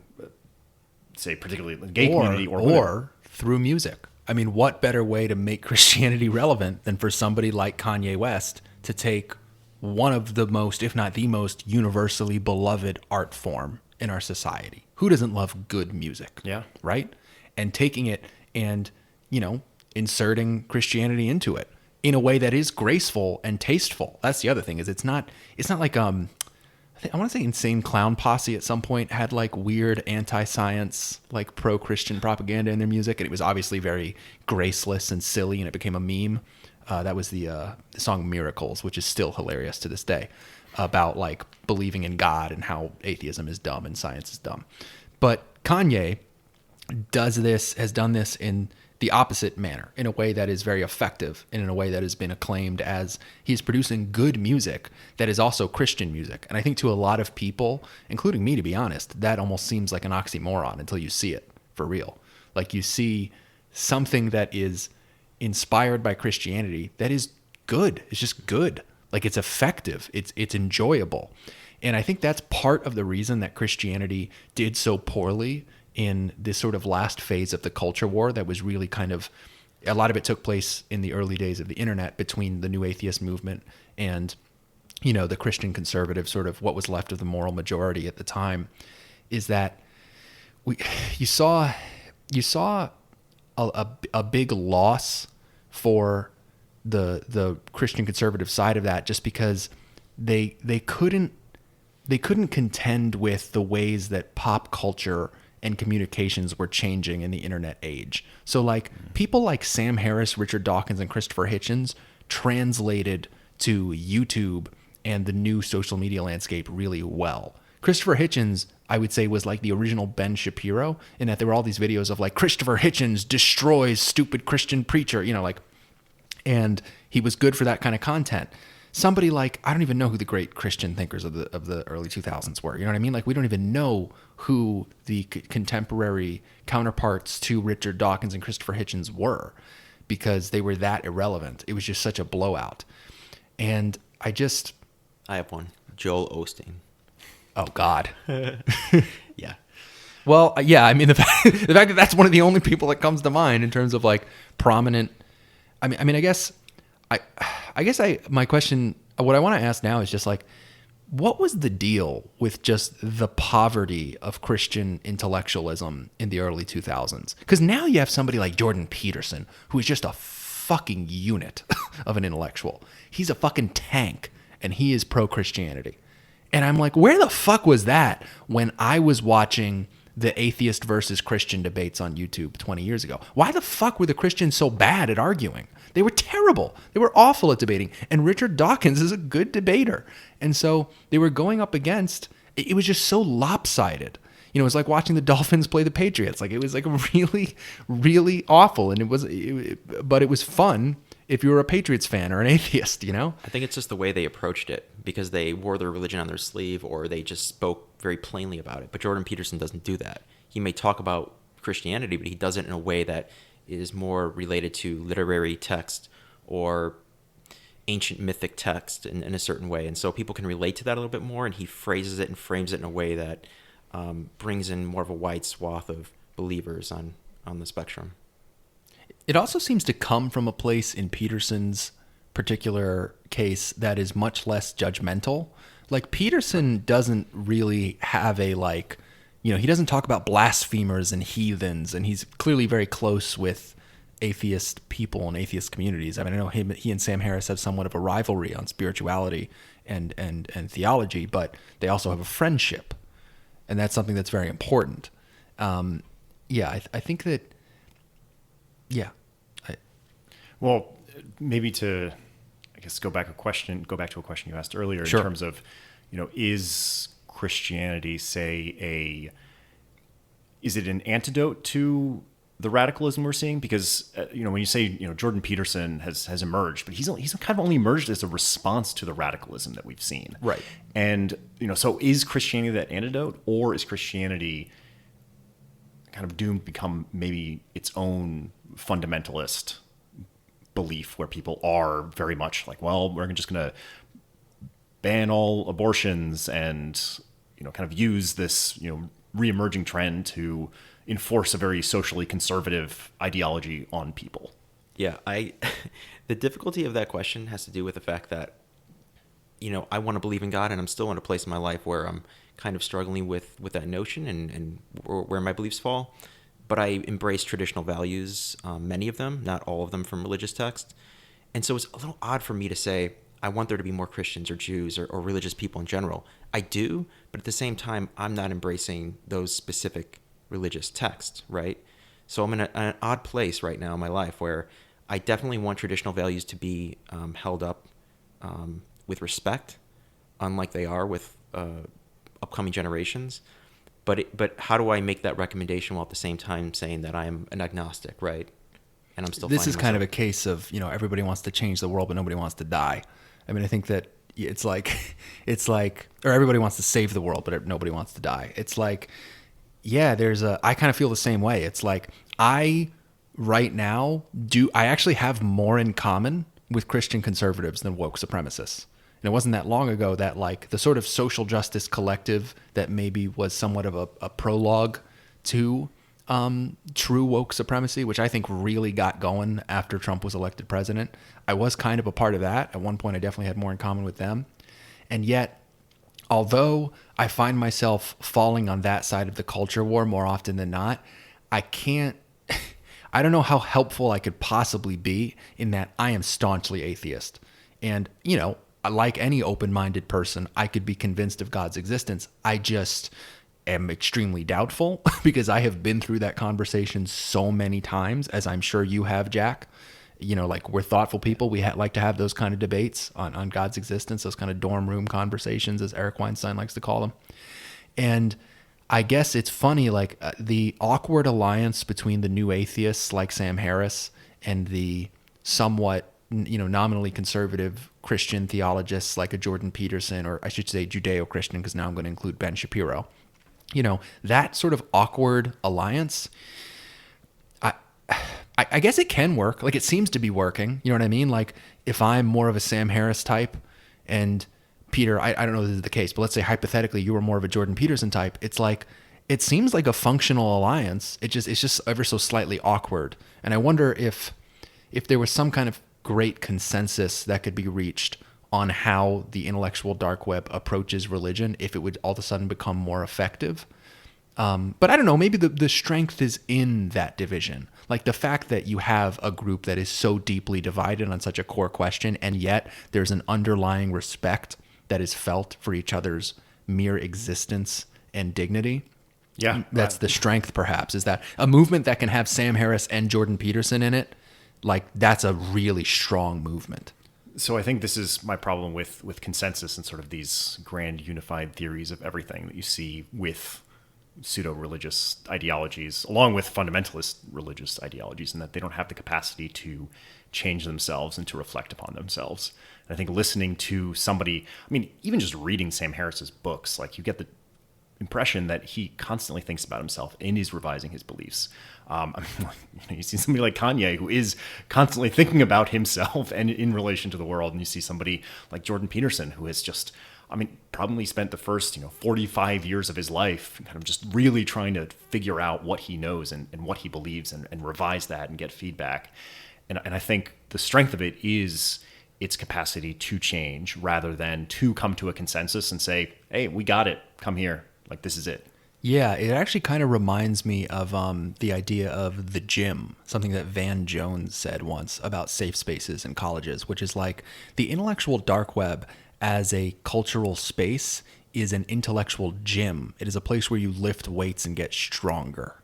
say, particularly the gay community or through music. I mean, what better way to make Christianity relevant than for somebody like Kanye West to take one of the most, if not the most, universally beloved art form in our society? Who doesn't love good music? Yeah. Right? And taking it and, inserting Christianity into it in a way that is graceful and tasteful. That's the other thing, is it's not like I want to say Insane Clown Posse at some point had like weird anti-science, like pro-Christian propaganda in their music, and it was obviously very graceless and silly, and it became a meme. That was the song Miracles, which is still hilarious to this day, about like believing in God and how atheism is dumb and science is dumb. But Kanye has done this in the opposite manner, in a way that is very effective and in a way that has been acclaimed as he's producing good music that is also Christian music. And I think to a lot of people, including me, to be honest, that almost seems like an oxymoron until you see it for real. Like you see something that is inspired by Christianity that is good. It's just good. Like it's effective. It's enjoyable. And I think that's part of the reason that Christianity did so poorly in this sort of last phase of the culture war that was really kind of, a lot of it took place in the early days of the internet between the new atheist movement and, you know, the Christian conservative, sort of what was left of the moral majority at the time, is that you saw a big loss for the Christian conservative side of that, just because they couldn't contend with the ways that pop culture and communications were changing in the internet age. So like people like Sam Harris, Richard Dawkins, and Christopher Hitchens translated to YouTube and the new social media landscape really well. Christopher Hitchens, I would say, was like the original Ben Shapiro, in that there were all these videos of like Christopher Hitchens destroys stupid Christian preacher, you know, like, and he was good for that kind of content. Somebody like, I don't even know who the great Christian thinkers of the early 2000s were. You know what I mean? Like, we don't even know who the contemporary counterparts to Richard Dawkins and Christopher Hitchens were, because they were that irrelevant. It was just such a blowout. And I have one. Joel Osteen. Oh God. Yeah. Well, yeah. I mean, the fact that that's one of the only people that comes to mind in terms of like prominent. I guess my question, what I want to ask now is just like, what was the deal with just the poverty of Christian intellectualism in the early 2000s? Because now you have somebody like Jordan Peterson, who is just a fucking unit of an intellectual. He's a fucking tank, and he is pro-Christianity. And I'm like, where the fuck was that when I was watching the atheist versus Christian debates on YouTube 20 years ago? Why the fuck were the Christians so bad at arguing? They were terrible. They were awful at debating. And Richard Dawkins is a good debater. And so they were going up against, it was just so lopsided. You know, it was like watching the Dolphins play the Patriots. Like, it was like really, really awful. And but it was fun if you were a Patriots fan or an atheist, you know? I think it's just the way they approached it, because they wore their religion on their sleeve, or they just spoke very plainly about it. But Jordan Peterson doesn't do that. He may talk about Christianity, but he does it in a way that is more related to literary text or ancient mythic text in a certain way. And so people can relate to that a little bit more, and he phrases it and frames it in a way that brings in more of a wide swath of believers on the spectrum. It also seems to come from a place in Peterson's particular case that is much less judgmental. Like, Peterson doesn't really have a, like, you know, he doesn't talk about blasphemers and heathens, and he's clearly very close with atheist people and atheist communities. I mean, I know he and Sam Harris have somewhat of a rivalry on spirituality and theology, but they also have a friendship, and that's something that's very important. I think that, yeah. Well, maybe to, I guess, go back to a question you asked earlier. Sure. In terms of, you know, is Christianity, say, is it an antidote to the radicalism we're seeing? Because you know, when you say, you know, Jordan Peterson has emerged, but he's kind of only emerged as a response to the radicalism that we've seen, Right? And you know, so is Christianity that antidote, or is Christianity kind of doomed to become maybe its own fundamentalist belief, where people are very much like, well, we're just going to ban all abortions, and, you know, kind of use this, you know, reemerging trend to enforce a very socially conservative ideology on people? Yeah, the difficulty of that question has to do with the fact that, you know, I want to believe in God, and I'm still in a place in my life where I'm kind of struggling with that notion and where my beliefs fall. But I embrace traditional values, many of them, not all of them from religious text. And so it's a little odd for me to say, I want there to be more Christians or Jews or religious people in general. I do, but at the same time, I'm not embracing those specific religious texts, right? So I'm in an odd place right now in my life where I definitely want traditional values to be held up with respect, unlike they are with upcoming generations. But how do I make that recommendation while at the same time saying that I'm an agnostic, right? And I'm still. This is kind of a case of, everybody wants to change the world, but nobody wants to die. I mean, I think that it's like, or everybody wants to save the world, but nobody wants to die. It's like, yeah, I kind of feel the same way. It's like, right now, I actually have more in common with Christian conservatives than woke supremacists. And it wasn't that long ago that like the sort of social justice collective that maybe was somewhat of a prologue to true woke supremacy, which I think really got going after Trump was elected president. I was kind of a part of that. At one point, I definitely had more in common with them. And yet, although I find myself falling on that side of the culture war more often than not, I don't know how helpful I could possibly be in that I am staunchly atheist. And, like any open-minded person, I could be convinced of God's existence. I just am extremely doubtful because I have been through that conversation so many times, as I'm sure you have, Jack. Like we're thoughtful people. We like to have those kind of debates on God's existence, those kind of dorm room conversations, as Eric Weinstein likes to call them. And I guess it's funny, like the awkward alliance between the new atheists like Sam Harris and the somewhat, nominally conservative Christian theologists like a Jordan Peterson, or I should say Judeo-Christian, because now I'm going to include Ben Shapiro. That sort of awkward alliance, I guess it can work. Like it seems to be working. You know what I mean? Like if I'm more of a Sam Harris type and Peter, I don't know if this is the case, but let's say hypothetically you were more of a Jordan Peterson type. It's like, it seems like a functional alliance. It's just ever so slightly awkward. And I wonder if there was some kind of great consensus that could be reached on how the intellectual dark web approaches religion, if it would all of a sudden become more effective. But I don't know, maybe the strength is in that division. Like the fact that you have a group that is so deeply divided on such a core question, and yet there's an underlying respect that is felt for each other's mere existence and dignity. Yeah. That's the strength, perhaps, is that a movement that can have Sam Harris and Jordan Peterson in it, like that's a really strong movement. So I think this is my problem with consensus and sort of these grand unified theories of everything that you see with pseudo-religious ideologies, along with fundamentalist religious ideologies, and that they don't have the capacity to change themselves and to reflect upon themselves. And I think listening to somebody, even just reading Sam Harris's books, like you get the impression that he constantly thinks about himself and is revising his beliefs. You see somebody like Kanye who is constantly thinking about himself and in relation to the world, and you see somebody like Jordan Peterson who has just, probably spent the first 45 years of his life kind of just really trying to figure out what he knows and what he believes and revise that and get feedback. And I think the strength of it is its capacity to change rather than to come to a consensus and say, hey, we got it, come here. Like, this is it. Yeah, it actually kind of reminds me of the idea of the gym, something that Van Jones said once about safe spaces in colleges, which is like the intellectual dark web as a cultural space is an intellectual gym. It is a place where you lift weights and get stronger.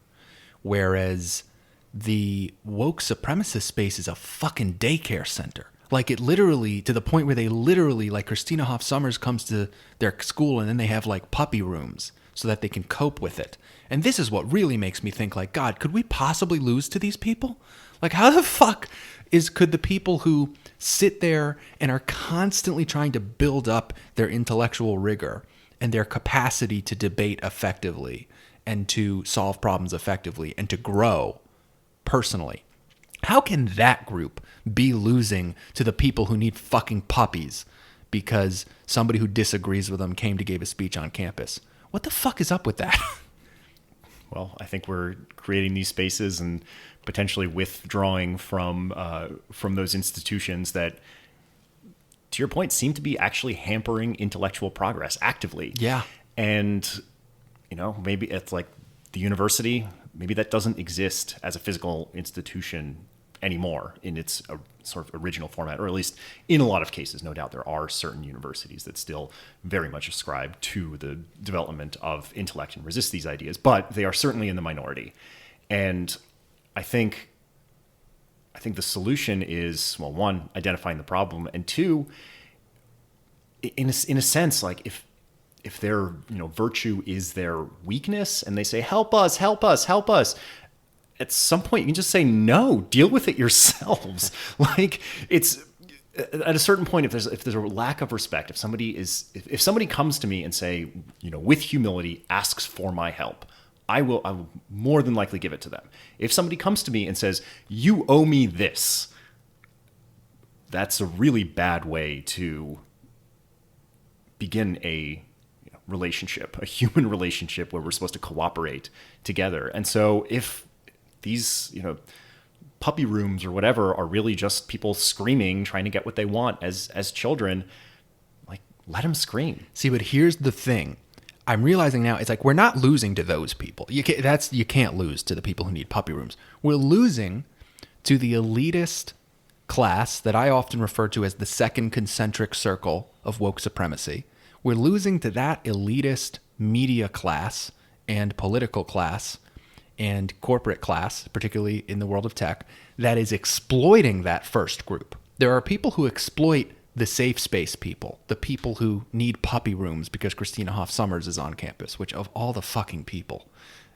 Whereas the woke supremacist space is a fucking daycare center. Like it literally, to the point where they literally, like Christina Hoff Sommers comes to their school and then they have like puppy rooms so that they can cope with it. And this is what really makes me think like, God, could we possibly lose to these people? Like how the fuck could the people who sit there and are constantly trying to build up their intellectual rigor and their capacity to debate effectively and to solve problems effectively and to grow personally, how can that group be losing to the people who need fucking puppies because somebody who disagrees with them came to give a speech on campus? What the fuck is up with that? Well, I think we're creating these spaces and potentially withdrawing from those institutions that, to your point, seem to be actually hampering intellectual progress actively. Yeah. And, maybe it's like the university, maybe that doesn't exist as a physical institution anymore in its sort of original format, or at least in a lot of cases. No doubt there are certain universities that still very much ascribe to the development of intellect and resist these ideas, but they are certainly in the minority. And I think the solution is, well, one, identifying the problem, and two, in a sense, like if their virtue is their weakness, and they say, help us, help us, help us, at some point you can just say, no, deal with it yourselves. Like, it's at a certain point, if there's a lack of respect, if somebody comes to me and say, with humility asks for my help, I will more than likely give it to them. If somebody comes to me and says, you owe me this, that's a really bad way to begin a relationship, a human relationship where we're supposed to cooperate together. And so if these, puppy rooms or whatever are really just people screaming, trying to get what they want as children, like, let them scream. See, but here's the thing. I'm realizing now, it's like, we're not losing to those people. You can't lose to the people who need puppy rooms. We're losing to the elitist class that I often refer to as the second concentric circle of woke supremacy. We're losing to that elitist media class and political class and corporate class, particularly in the world of tech, that is exploiting that first group. There are people who exploit the safe space people, the people who need puppy rooms because Christina Hoff Sommers is on campus, which of all the fucking people.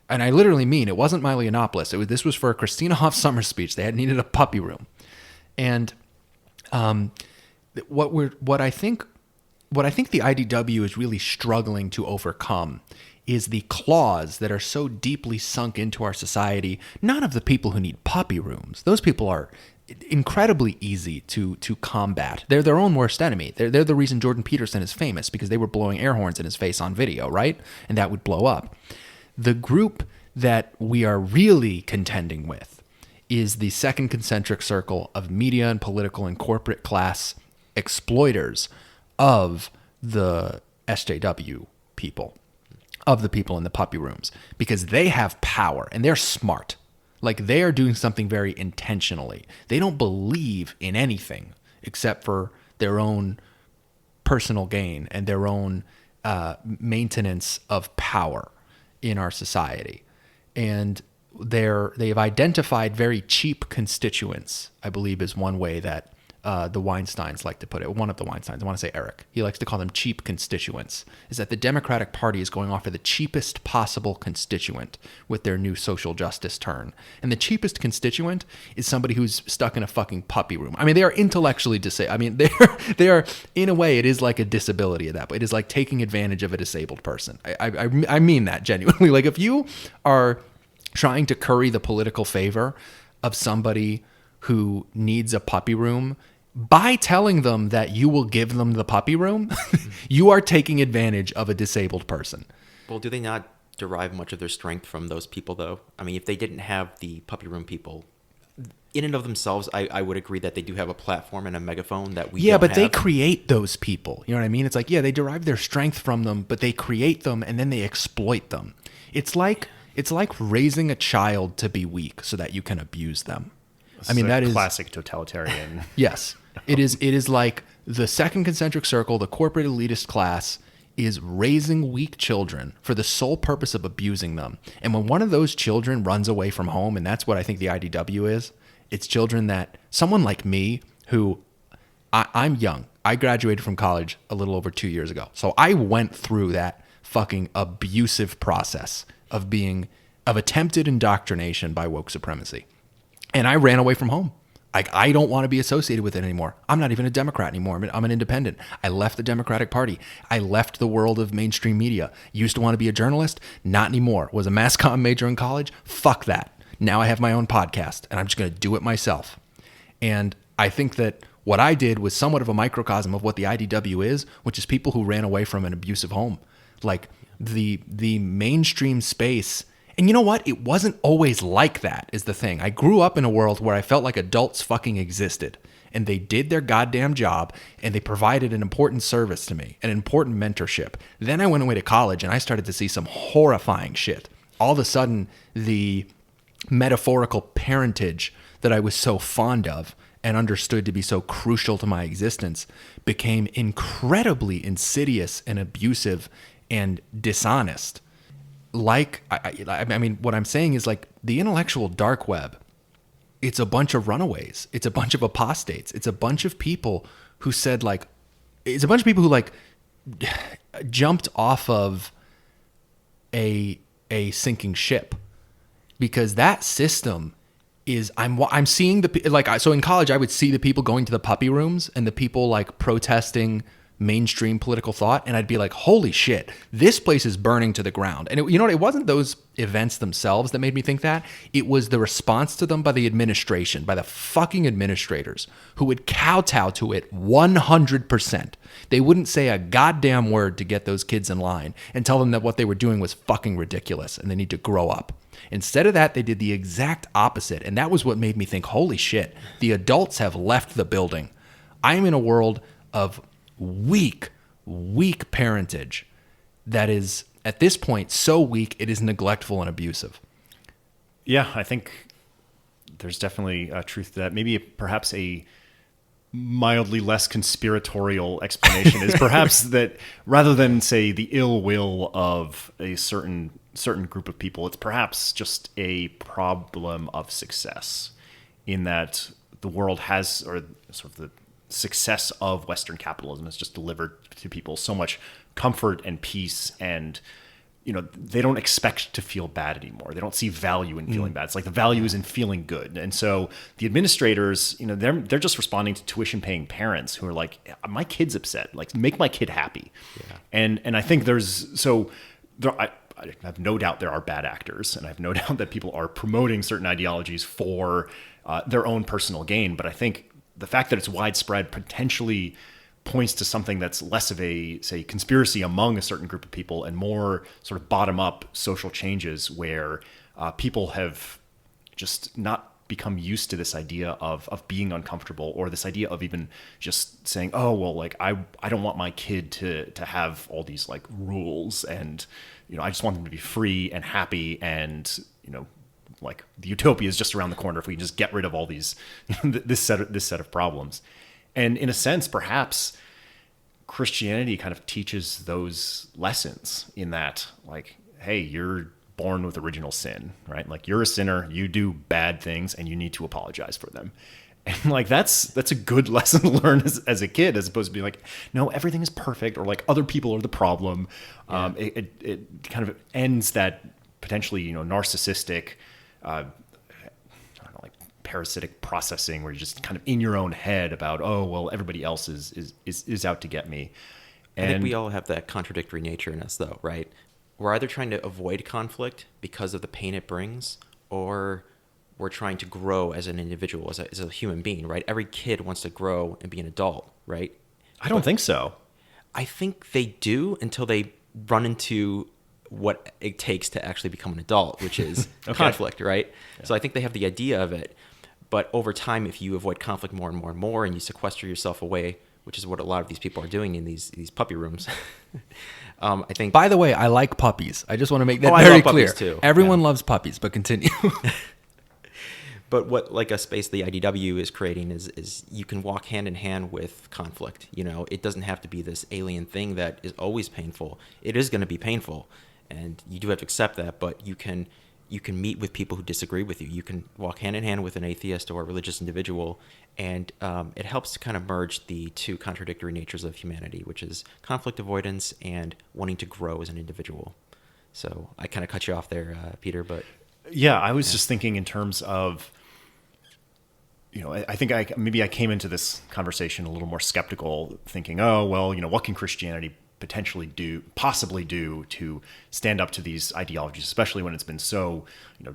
And I literally mean, it wasn't Milo Yiannopoulos. This was for a Christina Hoff Sommers speech. They had needed a puppy room. And what I think the IDW is really struggling to overcome is the claws that are so deeply sunk into our society, not of the people who need puppy rooms. Those people are incredibly easy to combat. They're their own worst enemy. They're the reason Jordan Peterson is famous, because they were blowing air horns in his face on video, right? And that would blow up. The group that we are really contending with is the second concentric circle of media and political and corporate class exploiters of the SJW people, of the people in the puppy rooms, because they have power and they're smart. Like, they are doing something very intentionally. They don't believe in anything except for their own personal gain and their own maintenance of power in our society. And they've identified very cheap constituents, I believe is one way that the Weinsteins like to put it. One of the Weinsteins, I want to say Eric, he likes to call them cheap constituents, is that the Democratic Party is going after the cheapest possible constituent with their new social justice turn. And the cheapest constituent is somebody who's stuck in a fucking puppy room. I mean, they are intellectually disabled. I mean, they are, in a way, it is like a disability at that point. It is like taking advantage of a disabled person. I mean that genuinely. Like, if you are trying to curry the political favor of somebody who needs a puppy room, by telling them that you will give them the puppy room, you are taking advantage of a disabled person. Well, do they not derive much of their strength from those people, though? I mean, if they didn't have the puppy room people, in and of themselves, I would agree that they do have a platform and a megaphone that we don't have. Yeah, but they create those people. You know what I mean? It's like, yeah, they derive their strength from them, but they create them and then they exploit them. It's like raising a child to be weak so that you can abuse them. I mean, that is classic totalitarian. Yes. It is like the second concentric circle, the corporate elitist class, is raising weak children for the sole purpose of abusing them. And when one of those children runs away from home, and that's what I think the IDW is, it's children that someone like me, who I'm young. I graduated from college a little over 2 years ago. So I went through that fucking abusive process of attempted indoctrination by woke supremacy. And I ran away from home. I don't want to be associated with it anymore. I'm not even a Democrat anymore. I'm an independent. I left the Democratic Party. I left the world of mainstream media. Used to want to be a journalist. Not anymore. Was a mass comm major in college. Fuck that. Now I have my own podcast, and I'm just going to do it myself. And I think that what I did was somewhat of a microcosm of what the IDW is, which is people who ran away from an abusive home. Like, the mainstream space. And you know what? It wasn't always like that, is the thing. I grew up in a world where I felt like adults fucking existed. And they did their goddamn job, and they provided an important service to me, an important mentorship. Then I went away to college, and I started to see some horrifying shit. All of a sudden, the metaphorical parentage, that I was so fond of and understood to be so crucial to my existence became incredibly insidious and abusive and dishonest. Like, I mean, what I'm saying is like the intellectual dark web, it's a bunch of runaways. It's a bunch of apostates. It's a bunch of people who said like, it's a bunch of people who like jumped off of a sinking ship, because that system is, I'm seeing so in college I would see the people going to the puppy rooms and the people like protesting mainstream political thought, and I'd be like, holy shit, this place is burning to the ground. And you know what, it wasn't those events themselves that made me think that. It was the response to them by the administration, by the fucking administrators, who would kowtow to it 100%. They wouldn't say a goddamn word to get those kids in line and tell them that what they were doing was fucking ridiculous and they need to grow up. Instead of that, they did the exact opposite, and that was what made me think, holy shit, the adults have left the building. I am in a world of weak parentage that is, at this point, so weak it is neglectful and abusive. Yeah, I think there's definitely a truth to that. Maybe perhaps a mildly less conspiratorial explanation is perhaps that rather than say the ill will of a certain group of people, it's perhaps just a problem of success, in that the world has, or sort of the success of Western capitalism has just delivered to people so much comfort and peace, and they don't expect to feel bad anymore. They don't see value in feeling bad. It's like the value is in feeling good. And so the administrators, they're just responding to tuition paying parents who are like, my kid's upset, like make my kid happy. Yeah. And I think I have no doubt there are bad actors, and I have no doubt that people are promoting certain ideologies for their own personal gain. But I think the fact that it's widespread potentially points to something that's less of a, say, conspiracy among a certain group of people and more sort of bottom-up social changes where people have just not become used to this idea of being uncomfortable, or this idea of even just saying, oh, well, like, I don't want my kid to have all these, like, rules, and, I just want them to be free and happy, and, like, the utopia is just around the corner if we can just get rid of all these, this set of problems. And in a sense, perhaps Christianity kind of teaches those lessons, in that, like, hey, you're born with original sin, right? Like, you're a sinner, you do bad things, and you need to apologize for them. And like, that's a good lesson to learn as a kid, as opposed to being like, no, everything is perfect, or like other people are the problem. Yeah. It kind of ends that potentially, narcissistic, like parasitic processing, where you're just kind of in your own head about, oh, well, everybody else is out to get me. And I think we all have that contradictory nature in us, though, right? We're either trying to avoid conflict because of the pain it brings, or we're trying to grow as an individual, as a human being, right? Every kid wants to grow and be an adult, right? I don't think so. I think they do, until they run into what it takes to actually become an adult, which is okay. Conflict, right? Yeah. So I think they have the idea of it. But over time, if you avoid conflict more and more and more, and you sequester yourself away, which is what a lot of these people are doing in these puppy rooms, I think. By the way, I like puppies. I just want to make that I very love clear. puppies too. Everyone loves puppies, but continue. But what, like, a space the IDW is creating is you can walk hand in hand with conflict. It doesn't have to be this alien thing that is always painful. It is going to be painful, and you do have to accept that. But you can meet with people who disagree with you. You can walk hand in hand with an atheist or a religious individual, and it helps to kind of merge the two contradictory natures of humanity, which is conflict avoidance and wanting to grow as an individual. So I kind of cut you off there, Peter, but. Yeah, I was just thinking in terms of, I think I came into this conversation a little more skeptical, thinking, oh, well, what can Christianity possibly do to stand up to these ideologies, especially when it's been so,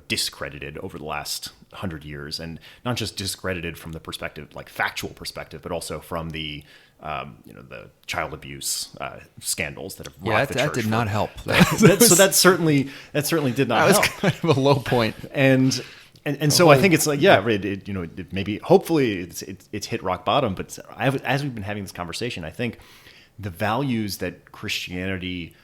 discredited over the last 100 years, and not just discredited from the perspective, like factual perspective, but also from the, the child abuse scandals that have rocked the church. That did not help. So that certainly did not help. That was kind of a low point. And so I think it's like, yeah, it maybe hopefully it's hit rock bottom. But as we've been having this conversation, I think the values that Christianity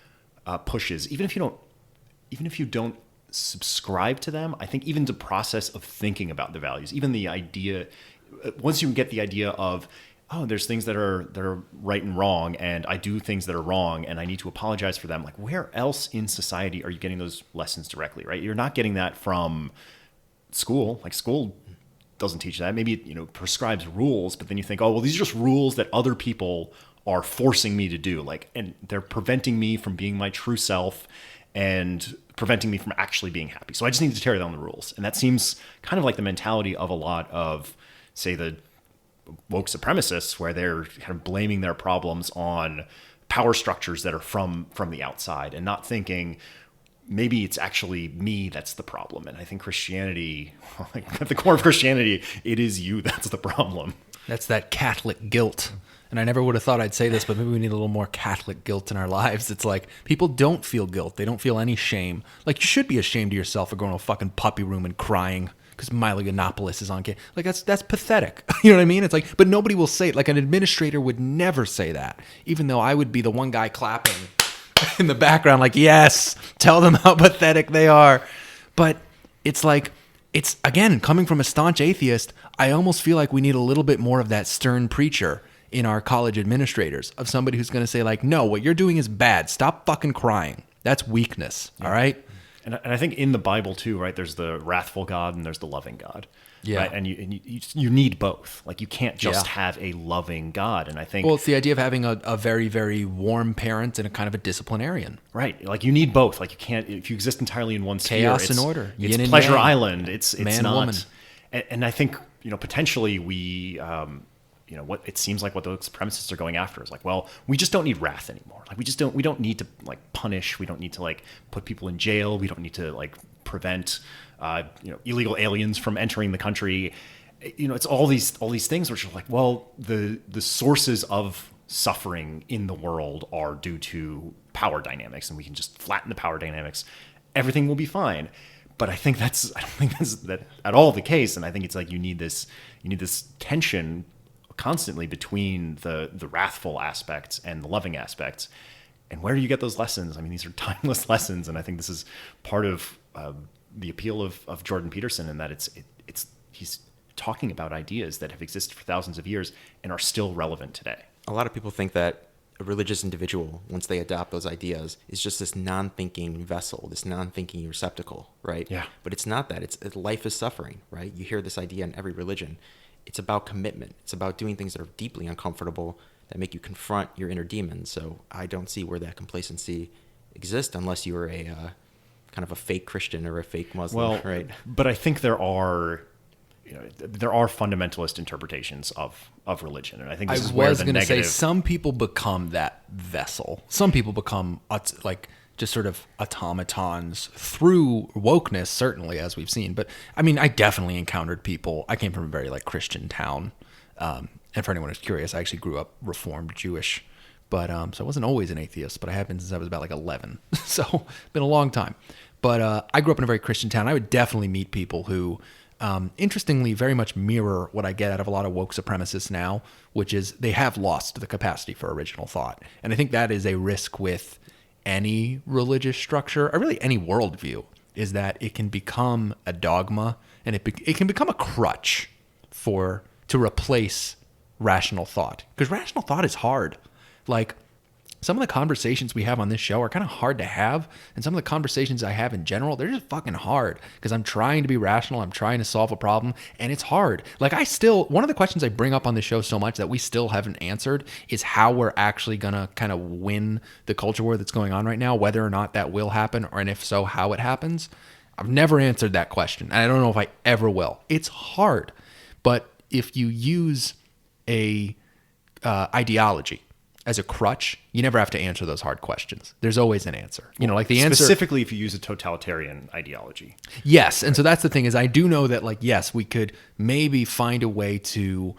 pushes, even if you don't subscribe to them. I think even the process of thinking about the values, even the idea, once you get the idea of, oh, there's things that are right and wrong, and I do things that are wrong, and I need to apologize for them. Like, where else in society are you getting those lessons directly, right? You're not getting that from school. Like, school doesn't teach that. Maybe it, prescribes rules, but then you think, oh, well, these are just rules that other people are forcing me to do. Like, and they're preventing me from being my true self and preventing me from actually being happy. So I just need to tear down the rules. And that seems kind of like the mentality of a lot of, say, the woke supremacists, where they're kind of blaming their problems on power structures that are from the outside, and not thinking maybe it's actually me that's the problem. And I think Christianity, like at the core of Christianity, it is you that's the problem. That's that Catholic guilt. And I never would have thought I'd say this, but maybe we need a little more Catholic guilt in our lives. It's like, people don't feel guilt. They don't feel any shame. Like, you should be ashamed of yourself for going to a fucking puppy room and crying because Milo Yiannopoulos is on camera. Like, that's pathetic. You know what I mean? It's like, but nobody will say it. Like, an administrator would never say that, even though I would be the one guy clapping in the background, like, yes, tell them how pathetic they are. But it's like, it's, again, coming from a staunch atheist, I almost feel like we need a little bit more of that stern preacher in our college administrators, of somebody who's going to say, like, no, what you're doing is bad. Stop fucking crying. That's weakness. Yeah. All right. And I think in the Bible too, right, there's the wrathful God and there's the loving God. Yeah. Right? And you need both. Like, you can't just have a loving God. And I think, well, it's the idea of having a very, very warm parent and a kind of a disciplinarian. Right. Like, you need both. Like, you can't, if you exist entirely in one sphere, chaos and order. It's Pleasure Island. It's man not. Woman. And I think, potentially we, what it seems like what those supremacists are going after is like, well, we just don't need wrath anymore. Like, we don't need to, like, punish. We don't need to, like, put people in jail. We don't need to, like, prevent, illegal aliens from entering the country. It's all these things which are like, well, the sources of suffering in the world are due to power dynamics, and we can just flatten the power dynamics. Everything will be fine. But I don't think that's at all the case. And I think it's like, you need this tension constantly between the wrathful aspects and the loving aspects. And where do you get those lessons? I mean, these are timeless lessons. And I think this is part of the appeal of Jordan Peterson, in that he's talking about ideas that have existed for thousands of years and are still relevant today. A lot of people think that a religious individual, once they adopt those ideas, is just this non-thinking vessel, this non-thinking receptacle, right? Yeah. But it's not that. It's life is suffering, right? You hear this idea in every religion. It's about commitment. It's about doing things that are deeply uncomfortable, that make you confront your inner demons. So I don't see where that complacency exists unless you are a kind of a fake Christian or a fake Muslim, right? But I think there are fundamentalist interpretations of religion, and I think this is where the negative. I was going to say, some people become that vessel. Some people become like just sort of automatons through wokeness, certainly, as we've seen. But I mean, I definitely encountered people. I came from a very, like, Christian town, and for anyone who's curious, I actually grew up Reformed Jewish, but so I wasn't always an atheist, but I have been since I was about like 11. So been a long time. But I grew up in a very Christian town. I would definitely meet people who, interestingly, very much mirror what I get out of a lot of woke supremacists now, which is they have lost the capacity for original thought. And I think that is a risk with any religious structure, or really any worldview, is that it can become a dogma, and it can become a crutch to replace rational thought. Because rational thought is hard. Like, some of the conversations we have on this show are kind of hard to have, and some of the conversations I have in general, they're just fucking hard, because I'm trying to be rational, I'm trying to solve a problem, and it's hard. Like, one of the questions I bring up on the show so much that we still haven't answered is how we're actually gonna kind of win the culture war that's going on right now, whether or not that will happen, and if so, how it happens. I've never answered that question, and I don't know if I ever will. It's hard, but if you use a ideology as a crutch, you never have to answer those hard questions. There's always an answer. Like the answer... Specifically if you use a totalitarian ideology. Yes, and so that's the thing, is I do know that, like, yes, we could maybe find a way to...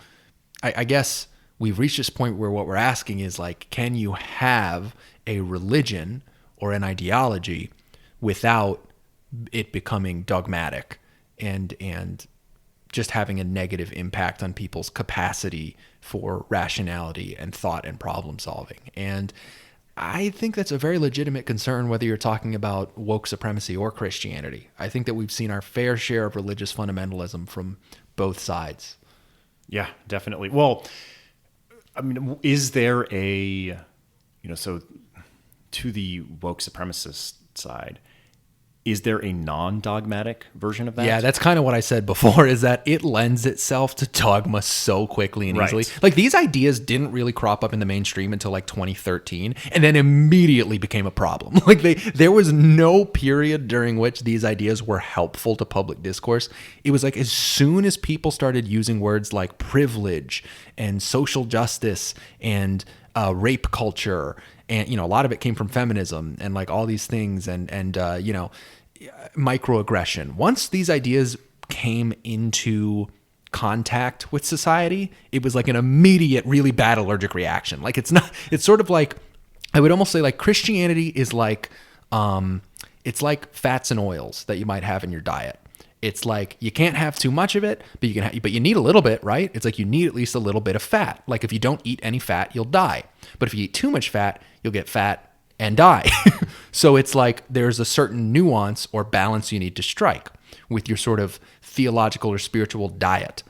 I guess we've reached this point where what we're asking is, like, can you have a religion or an ideology without it becoming dogmatic and just having a negative impact on people's capacity for rationality and thought and problem solving? And I think that's a very legitimate concern, whether you're talking about woke supremacy or Christianity. I think that we've seen our fair share of religious fundamentalism from both sides. Yeah, definitely. Well, I mean, is there so to the woke supremacist side, is there a non-dogmatic version of that? Yeah, that's kind of what I said before, is that it lends itself to dogma so quickly and easily. Like, these ideas didn't really crop up in the mainstream until like 2013, and then immediately became a problem. Like, there was no period during which these ideas were helpful to public discourse. It was like as soon as people started using words like privilege and social justice and rape culture, and a lot of it came from feminism and like all these things, and microaggression. Once these ideas came into contact with society, it was like an immediate, really bad allergic reaction. Like, it's sort of like, I would almost say like Christianity is like, it's like fats and oils that you might have in your diet. It's like you can't have too much of it, but you need a little bit, right? It's like you need at least a little bit of fat. Like, if you don't eat any fat, you'll die. But if you eat too much fat, you'll get fat and die. So it's like there's a certain nuance or balance you need to strike with your sort of theological or spiritual diet.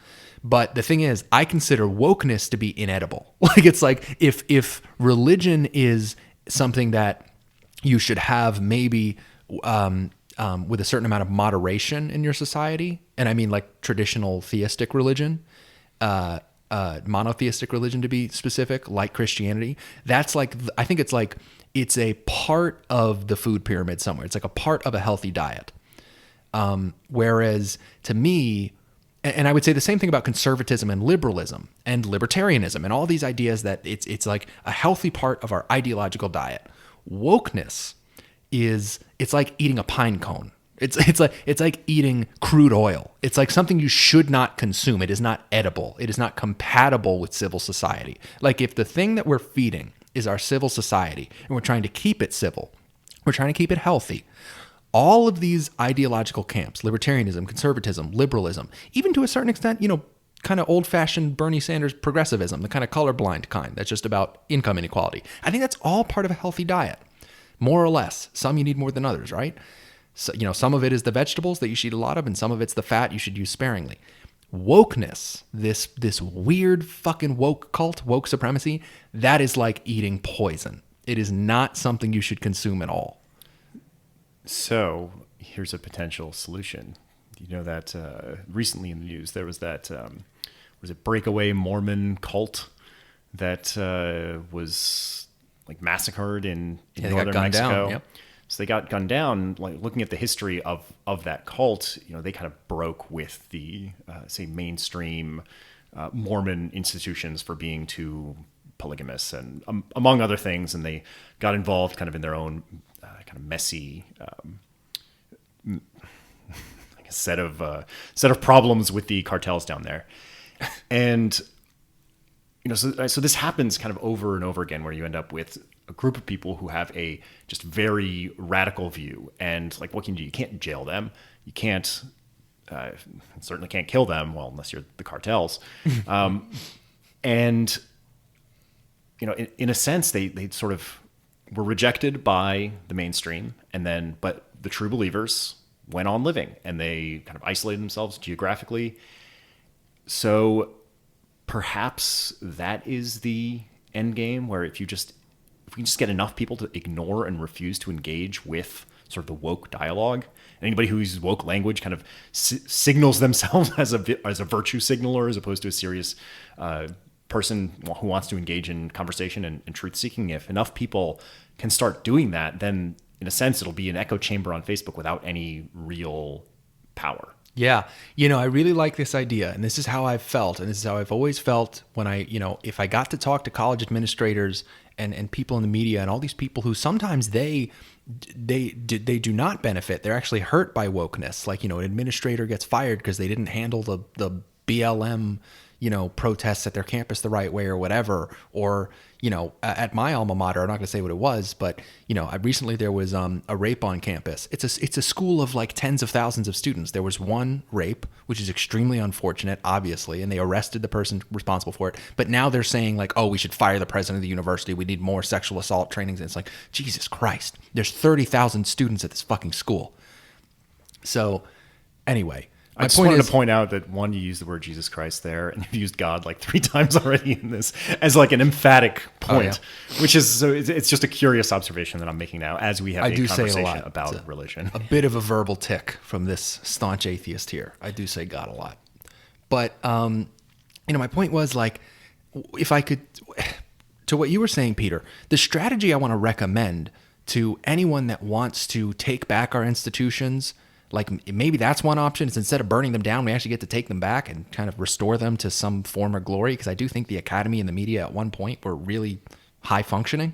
But the thing is, I consider wokeness to be inedible. Like, it's like if religion is something that you should have maybe with a certain amount of moderation in your society, and I mean like traditional theistic religion, monotheistic religion to be specific, like Christianity, that's like, I think it's like, it's a part of the food pyramid somewhere. It's like a part of a healthy diet. Whereas to me, and I would say the same thing about conservatism and liberalism and libertarianism and all these ideas that it's like a healthy part of our ideological diet. Wokeness it's like eating a pine cone. It's like eating crude oil. It's like something you should not consume. It is not edible. It is not compatible with civil society. Like, if the thing that we're feeding is our civil society and we're trying to keep it civil, we're trying to keep it healthy, all of these ideological camps, libertarianism, conservatism, liberalism, even to a certain extent, kind of old-fashioned Bernie Sanders progressivism, the kind of colorblind kind that's just about income inequality. I think that's all part of a healthy diet, more or less. Some you need more than others, right? So, some of it is the vegetables that you should eat a lot of, and some of it's the fat you should use sparingly. Wokeness, this weird fucking woke cult, woke supremacy, that is like eating poison. It is not something you should consume at all. So here's a potential solution. That recently in the news there was that was it breakaway Mormon cult that was like massacred in northern Mexico. Down. Yep. So they got gunned down. Like, looking at the history of that cult, they kind of broke with the say mainstream Mormon institutions for being too polygamous and among other things, and they got involved kind of in their own kind of messy set of problems with the cartels down there. And so this happens kind of over and over again, where you end up with a group of people who have a just very radical view, and like, what can you do? You can't jail them. You can't certainly can't kill them. Well, unless you're the cartels. And in a sense, they sort of were rejected by the mainstream, but the true believers went on living, and they kind of isolated themselves geographically. So perhaps that is the end game, where if we can just get enough people to ignore and refuse to engage with sort of the woke dialogue, and anybody who uses woke language kind of signals themselves as a virtue signaler, as opposed to a serious person who wants to engage in conversation and truth seeking. If enough people can start doing that, then in a sense it'll be an echo chamber on Facebook without any real power. Yeah. I really like this idea, and this is how I've felt, and this is how I've always felt when if I got to talk to college administrators and people in the media, and all these people who sometimes they do not benefit. They're actually hurt by wokeness. Like, an administrator gets fired because they didn't handle the BLM, protests at their campus the right way or whatever. Or, at my alma mater, I'm not going to say what it was, but, recently there was a rape on campus. It's a school of like tens of thousands of students. There was one rape, which is extremely unfortunate, obviously, and they arrested the person responsible for it. But now they're saying like, oh, we should fire the president of the university. We need more sexual assault trainings. And it's like, Jesus Christ, there's 30,000 students at this fucking school. So anyway, I just wanted to point out that one, you used the word Jesus Christ there, and you've used God like 3 times already in this as like an emphatic point, which is so it's just a curious observation that I'm making now as we have a conversation about religion. A bit of a verbal tick from this staunch atheist here. I do say God a lot, but my point was like, if I could, to what you were saying, Peter, the strategy I want to recommend to anyone that wants to take back our institutions. Like maybe that's one option. It's instead of burning them down, we actually get to take them back and kind of restore them to some form of glory. Because I do think the academy and the media at one point were really high functioning.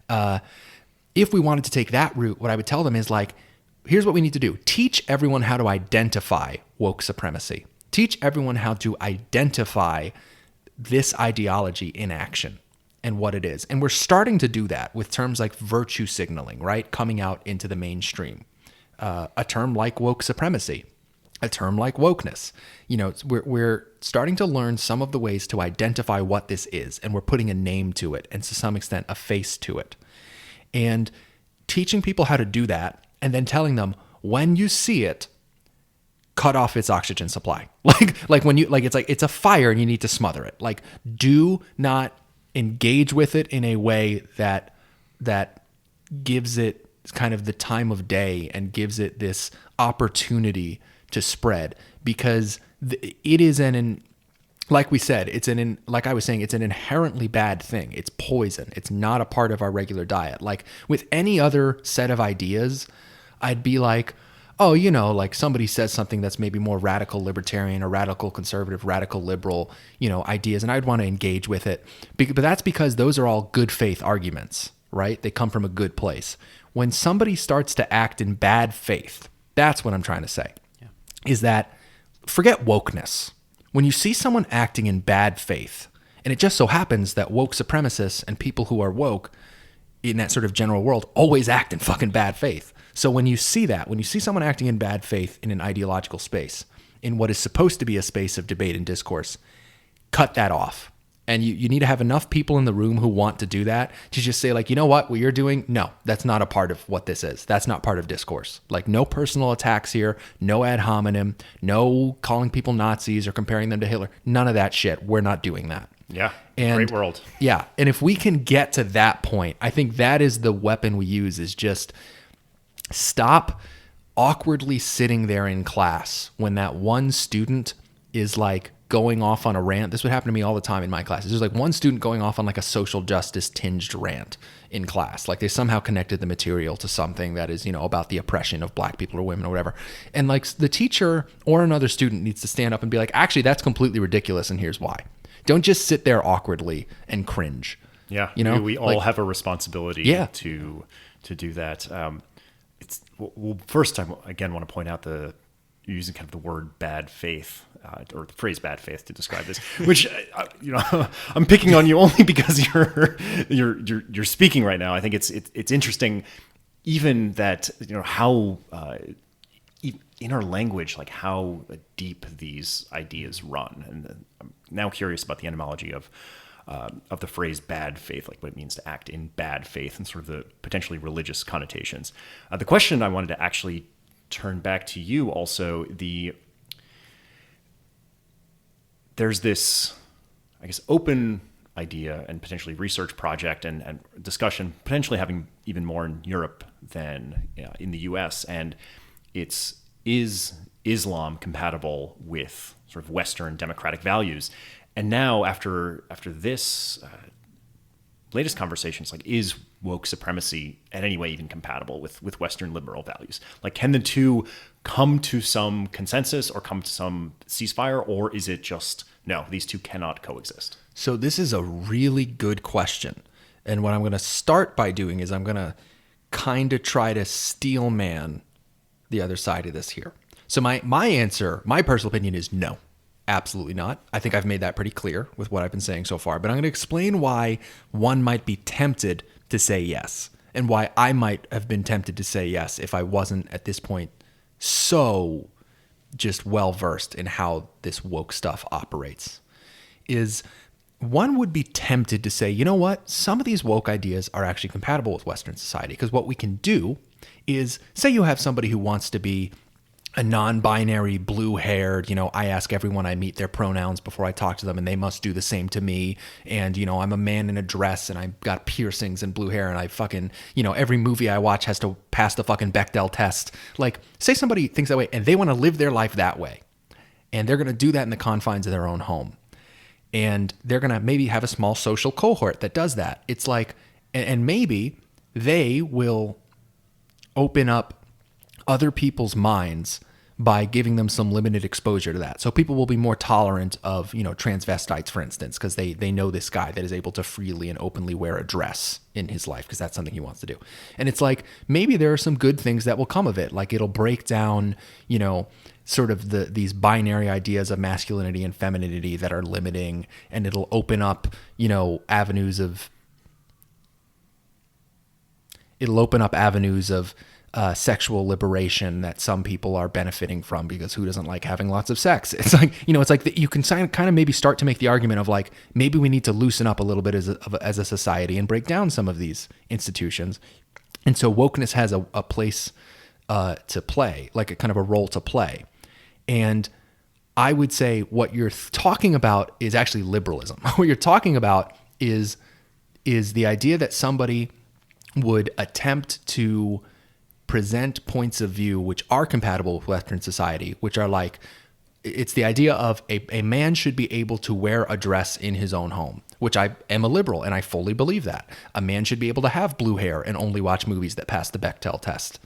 If we wanted to take that route, what I would tell them is like, here's what we need to do. Teach everyone how to identify woke supremacy. Teach everyone how to identify this ideology in action and what it is. And we're starting to do that with terms like virtue signaling, right? Coming out into the mainstream. A term like woke supremacy, a term like wokeness. We're starting to learn some of the ways to identify what this is, and we're putting a name to it, and to some extent a face to it. And teaching people how to do that, and then telling them, when you see it, cut off its oxygen supply. It's a fire and you need to smother it. Like, do not engage with it in a way that gives it kind of the time of day and gives it this opportunity to spread, because it is like we said, like I was saying, it's an inherently bad thing. It's poison. It's not a part of our regular diet. Like with any other set of ideas, I'd be like, oh, like somebody says something that's maybe more radical libertarian or radical conservative, radical liberal, ideas, and I'd want to engage with it. But that's because those are all good faith arguments, right? They come from a good place. When somebody starts to act in bad faith, that's what I'm trying to say, is that forget wokeness. When you see someone acting in bad faith, and it just so happens that woke supremacists and people who are woke in that sort of general world always act in fucking bad faith. So when you see someone acting in bad faith in an ideological space, in what is supposed to be a space of debate and discourse, cut that off. And you need to have enough people in the room who want to do that to just say, like, you know what you're doing? No, that's not a part of what this is. That's not part of discourse. Like, no personal attacks here, no ad hominem, no calling people Nazis or comparing them to Hitler. None of that shit. We're not doing that. Yeah, great world. Yeah, and if we can get to that point, I think that is the weapon we use, is just stop awkwardly sitting there in class when that one student is like, going off on a rant. This would happen to me all the time in my classes. There's like one student going off on like a social justice tinged rant in class. Like they somehow connected the material to something that is, about the oppression of black people or women or whatever. And like the teacher or another student needs to stand up and be like, actually, that's completely ridiculous. And here's why. Don't just sit there awkwardly and cringe. Yeah. We all have a responsibility to do that. First, I again want to point out you're using kind of the word bad faith. Or the phrase "bad faith" to describe this, which I'm picking on you only because you're speaking right now. I think it's interesting, even that how in our language, like how deep these ideas run. And I'm now curious about the etymology of the phrase "bad faith," like what it means to act in bad faith, and sort of the potentially religious connotations. The question I wanted to actually turn back to you also, there's this, I guess, open idea and potentially research project and discussion, potentially having even more in Europe than in the US. And is Islam compatible with sort of Western democratic values? And now after this latest conversation, it's like, is woke supremacy in any way even compatible with Western liberal values? Like, can the two come to some consensus or come to some ceasefire, or is it just, no, these two cannot coexist? So this is a really good question. And what I'm going to start by doing is I'm going to kind of try to steel man the other side of this here. So my answer, my personal opinion is no. Absolutely not. I think I've made that pretty clear with what I've been saying so far. But I'm going to explain why one might be tempted to say yes, and why I might have been tempted to say yes if I wasn't at this point so just well-versed in how this woke stuff operates. Is one would be tempted to say, you know what? Some of these woke ideas are actually compatible with Western society, because what we can do is, say you have somebody who wants to be a non-binary, blue-haired, I ask everyone I meet their pronouns before I talk to them, and they must do the same to me. And, I'm a man in a dress, and I've got piercings and blue hair, and I fucking, every movie I watch has to pass the fucking Bechdel test. Like, say somebody thinks that way, and they want to live their life that way. And they're going to do that in the confines of their own home. And they're going to maybe have a small social cohort that does that. It's like, and maybe they will open up other people's minds by giving them some limited exposure to that. So people will be more tolerant of, transvestites, for instance, because they know this guy that is able to freely and openly wear a dress in his life because that's something he wants to do. And it's like, maybe there are some good things that will come of it. Like, it'll break down, sort of these binary ideas of masculinity and femininity that are limiting, and it'll open up, avenues of sexual liberation that some people are benefiting from, because who doesn't like having lots of sex? It's like, you can kind of maybe start to make the argument of like, maybe we need to loosen up a little bit as a society and break down some of these institutions. And so wokeness has a place to play, like a kind of a role to play. And I would say what you're talking about is actually liberalism. What you're talking about is the idea that somebody would attempt to present points of view which are compatible with Western society, which are like, it's the idea of a man should be able to wear a dress in his own home, which I am a liberal, and I fully believe that. A man should be able to have blue hair and only watch movies that pass the Bechdel test.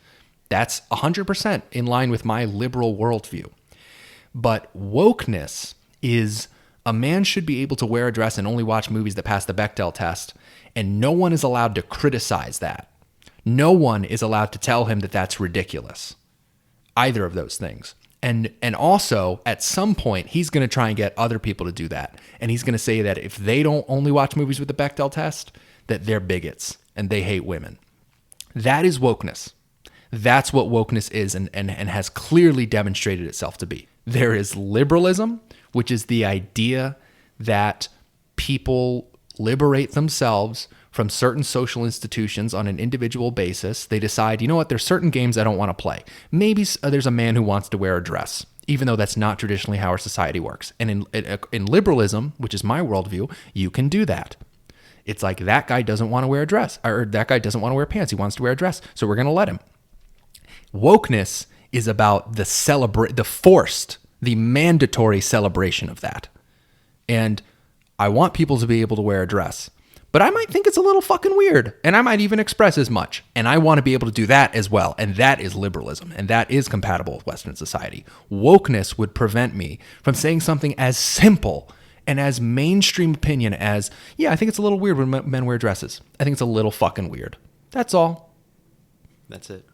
That's 100% in line with my liberal worldview. But wokeness is a man should be able to wear a dress and only watch movies that pass the Bechdel test, and no one is allowed to criticize that. No one is allowed to tell him that that's ridiculous. Either of those things. And also, at some point, he's going to try and get other people to do that. And he's going to say that if they don't only watch movies with the Bechdel test, that they're bigots and they hate women. That is wokeness. That's what wokeness is and has clearly demonstrated itself to be. There is liberalism, which is the idea that people liberate themselves from certain social institutions on an individual basis. They decide, there's certain games I don't want to play. Maybe there's a man who wants to wear a dress, even though that's not traditionally how our society works. And in liberalism, which is my worldview, you can do that. It's like, that guy doesn't want to wear a dress, or that guy doesn't want to wear pants. He wants to wear a dress, so we're going to let him. Wokeness is about the mandatory celebration of that. And I want people to be able to wear a dress, but I might think it's a little fucking weird, and I might even express as much. And I want to be able to do that as well. And that is liberalism, and that is compatible with Western society. Wokeness would prevent me from saying something as simple and as mainstream opinion as, I think it's a little weird when men wear dresses. I think it's a little fucking weird. That's all. That's it.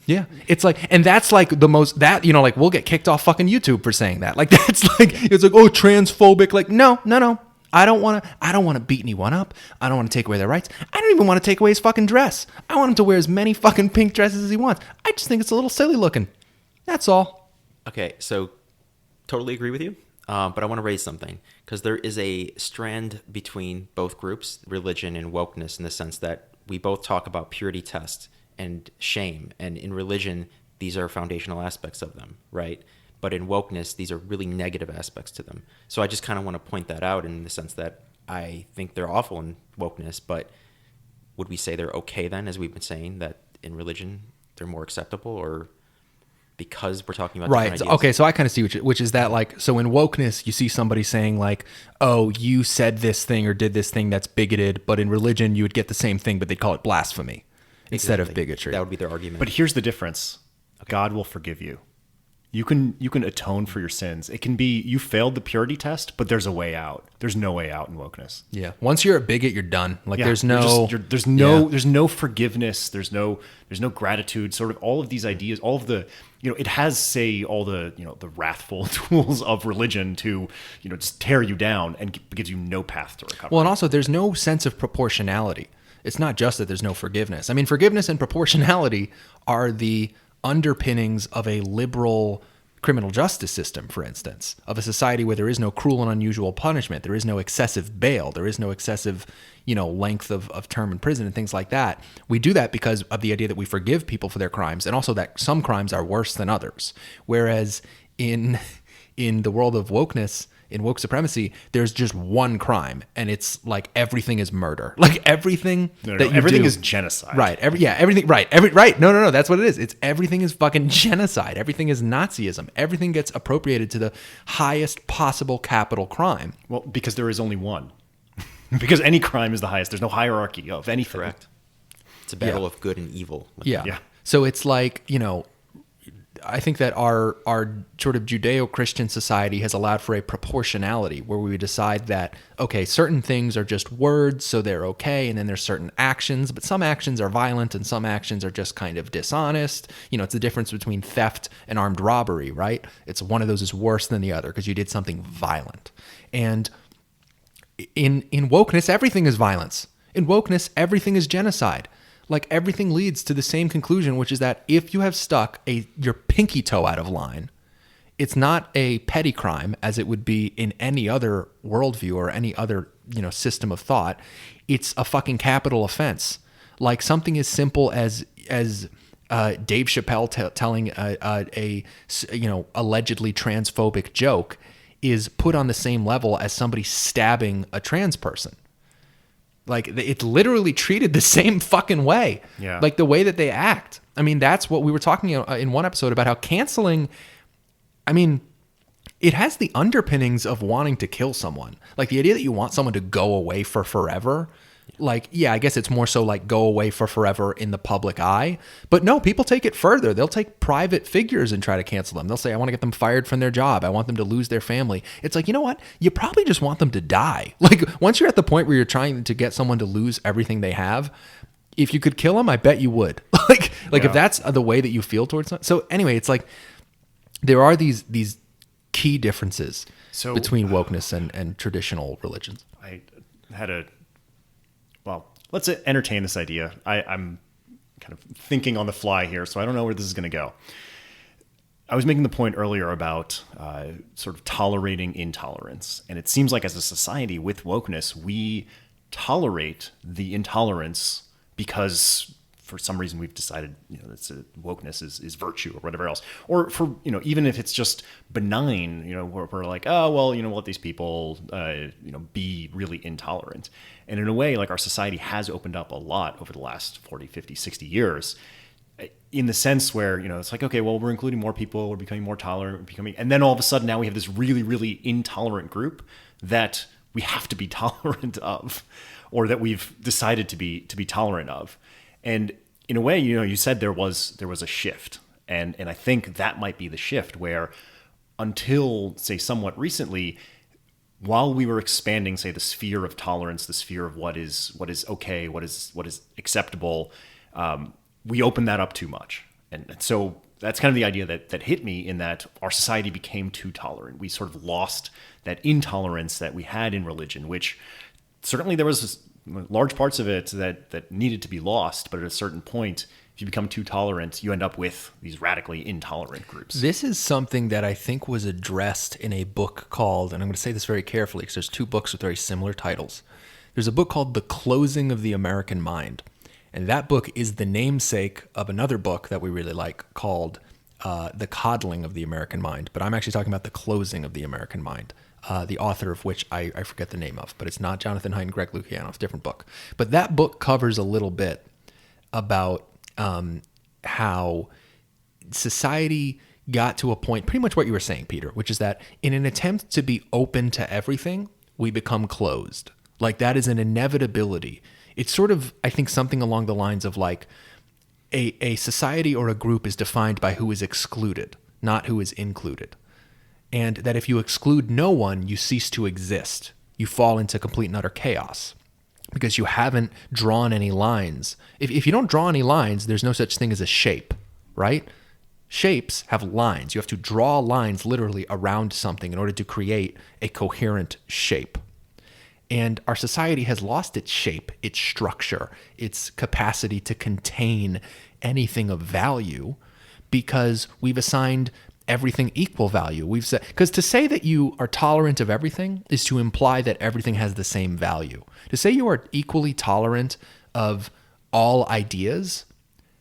Yeah. It's like, and that's like the most, that, like, we'll get kicked off fucking YouTube for saying that. Like, that's like, it's like, oh, transphobic. Like, no. I don't want to beat anyone up. I don't want to take away their rights. I don't even want to take away his fucking dress. I want him to wear as many fucking pink dresses as he wants. I just think it's a little silly looking. That's all. Okay, so totally agree with you. But I want to raise something, because there is a strand between both groups, religion and wokeness, in the sense that we both talk about purity test and shame. And in religion, these are foundational aspects of them, right? But in wokeness, these are really negative aspects to them. So I just kind of want to point that out in the sense that I think they're awful in wokeness, but would we say they're okay then, as we've been saying, that in religion they're more acceptable, or because we're talking about right? Different ideas? Okay, so I kind of see which is that, like, so in wokeness you see somebody saying like, oh, you said this thing or did this thing that's bigoted, but in religion you would get the same thing, but they'd call it blasphemy instead of bigotry. That would be their argument. But here's the difference. God will forgive you. You can atone for your sins. It can be you failed the purity test, but there's a way out. There's no way out in wokeness. Yeah. Once you're a bigot, you're done. Like Yeah, there's no there's no forgiveness. There's no gratitude. Sort of all of these ideas, all of the, it has, say, all the, the wrathful tools of religion to, just tear you down and gives you no path to recovery. Well, and also there's no sense of proportionality. It's not just that there's no forgiveness. I mean, forgiveness and proportionality are the underpinnings of a liberal criminal justice system, for instance, of a society where there is no cruel and unusual punishment. There is no excessive bail. There is no excessive, length of term in prison and things like that. We do that because of the idea that we forgive people for their crimes, and also that some crimes are worse than others. Whereas in the world of wokeness, in woke supremacy, there's just one crime, and it's like everything is murder. Like everything everything is genocide. Right. Everything. Right. No. That's what it is. It's everything is fucking genocide. Everything is Nazism. Everything gets appropriated to the highest possible capital crime. Well, because there is only one. Because any crime is the highest. There's no hierarchy of anything. Correct. It's a battle of good and evil. Yeah. So it's like, I think that our sort of Judeo-Christian society has allowed for a proportionality where we decide that, okay, certain things are just words, so they're okay, and then there's certain actions, but some actions are violent and some actions are just kind of dishonest. It's the difference between theft and armed robbery, right? It's one of those is worse than the other because you did something violent. And in wokeness, everything is violence. In wokeness, everything is genocide. Like everything leads to the same conclusion, which is that if you have stuck your pinky toe out of line, it's not a petty crime as it would be in any other worldview or any other, system of thought. It's a fucking capital offense. Like something as simple as Dave Chappelle telling a allegedly transphobic joke is put on the same level as somebody stabbing a trans person. Like it's literally treated the same fucking way. Yeah. Like the way that they act. I mean, that's what we were talking in one episode about how canceling, I mean, it has the underpinnings of wanting to kill someone. Like the idea that you want someone to go away for forever. Like, yeah, I guess it's more so like go away for forever in the public eye. But no, people take it further. They'll take private figures and try to cancel them. They'll say, I want to get them fired from their job. I want them to lose their family. It's like, you know what? You probably just want them to die. Like once you're at the point where you're trying to get someone to lose everything they have, if you could kill them, I bet you would. Like if that's the way that you feel towards them. So anyway, it's like there are these key differences between wokeness and traditional religions. I had let's entertain this idea. I'm kind of thinking on the fly here, so I don't know where this is going to go. I was making the point earlier about sort of tolerating intolerance. And it seems like as a society with wokeness, we tolerate the intolerance because for some reason we've decided, that wokeness is virtue or whatever else. Or for, even if it's just benign, we're like, oh, well, let these people, be really intolerant. And in a way, like our society has opened up a lot over the last 40, 50, 60 years in the sense where, it's like, okay, well, we're including more people, we're becoming more tolerant, and then all of a sudden now we have this really, really intolerant group that we have to be tolerant of, or that we've decided to be tolerant of. And in a way, you said there was a shift. And I think that might be the shift where until, say, somewhat recently, while we were expanding, say, the sphere of tolerance, the sphere of what is okay, what is acceptable, we opened that up too much. And so that's kind of the idea that hit me, in that our society became too tolerant. We sort of lost that intolerance that we had in religion, which certainly there was large parts of it that needed to be lost. But at a certain point, if you become too tolerant, you end up with these radically intolerant groups. This is something that I think was addressed in a book called, and I'm going to say this very carefully because there's two books with very similar titles. There's a book called The Closing of the American Mind. And that book is the namesake of another book that we really like called The Coddling of the American Mind. But I'm actually talking about The Closing of the American Mind, the author of which I forget the name of. But it's not Jonathan Haidt and Greg Lukianoff, it's a different book. But that book covers a little bit about how society got to a point, pretty much what you were saying, Peter, which is that in an attempt to be open to everything, we become closed. Like that is an inevitability. It's sort of, I think, something along the lines of like a society or a group is defined by who is excluded. not who is included. And that if you exclude no one, you cease to exist. You fall into complete and utter chaos because you haven't drawn any lines. If you don't draw any lines, there's no such thing as a shape, right? Shapes have lines. You have to draw lines literally around something in order to create a coherent shape. And our society has lost its shape, its structure, its capacity to contain anything of value because we've assigned everything equal value. We've said, because to say that you are tolerant of everything is to imply that everything has the same value. To say you are equally tolerant of all ideas,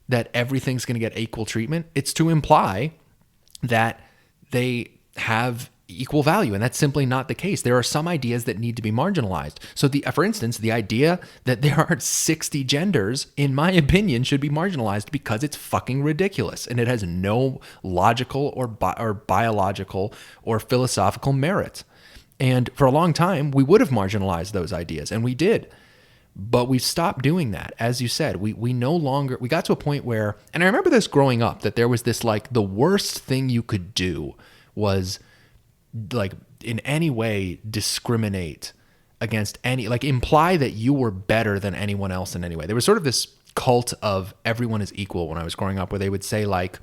that everything's going to get equal treatment, it's to imply that they have equal value, and that's simply not the case. There are some ideas that need to be marginalized. So, for instance, the idea that there are 60 genders, in my opinion, should be marginalized because it's fucking ridiculous, and it has no logical or biological or philosophical merit. And for a long time, we would have marginalized those ideas, and we did. But we've stopped doing that. As you said, we no longer, we got to a point where, and I remember this growing up, that there was this, like, the worst thing you could do was, like, in any way discriminate against any, like, imply that you were better than anyone else in any way. There was sort of this cult of everyone is equal when I was growing up, where they would say, like,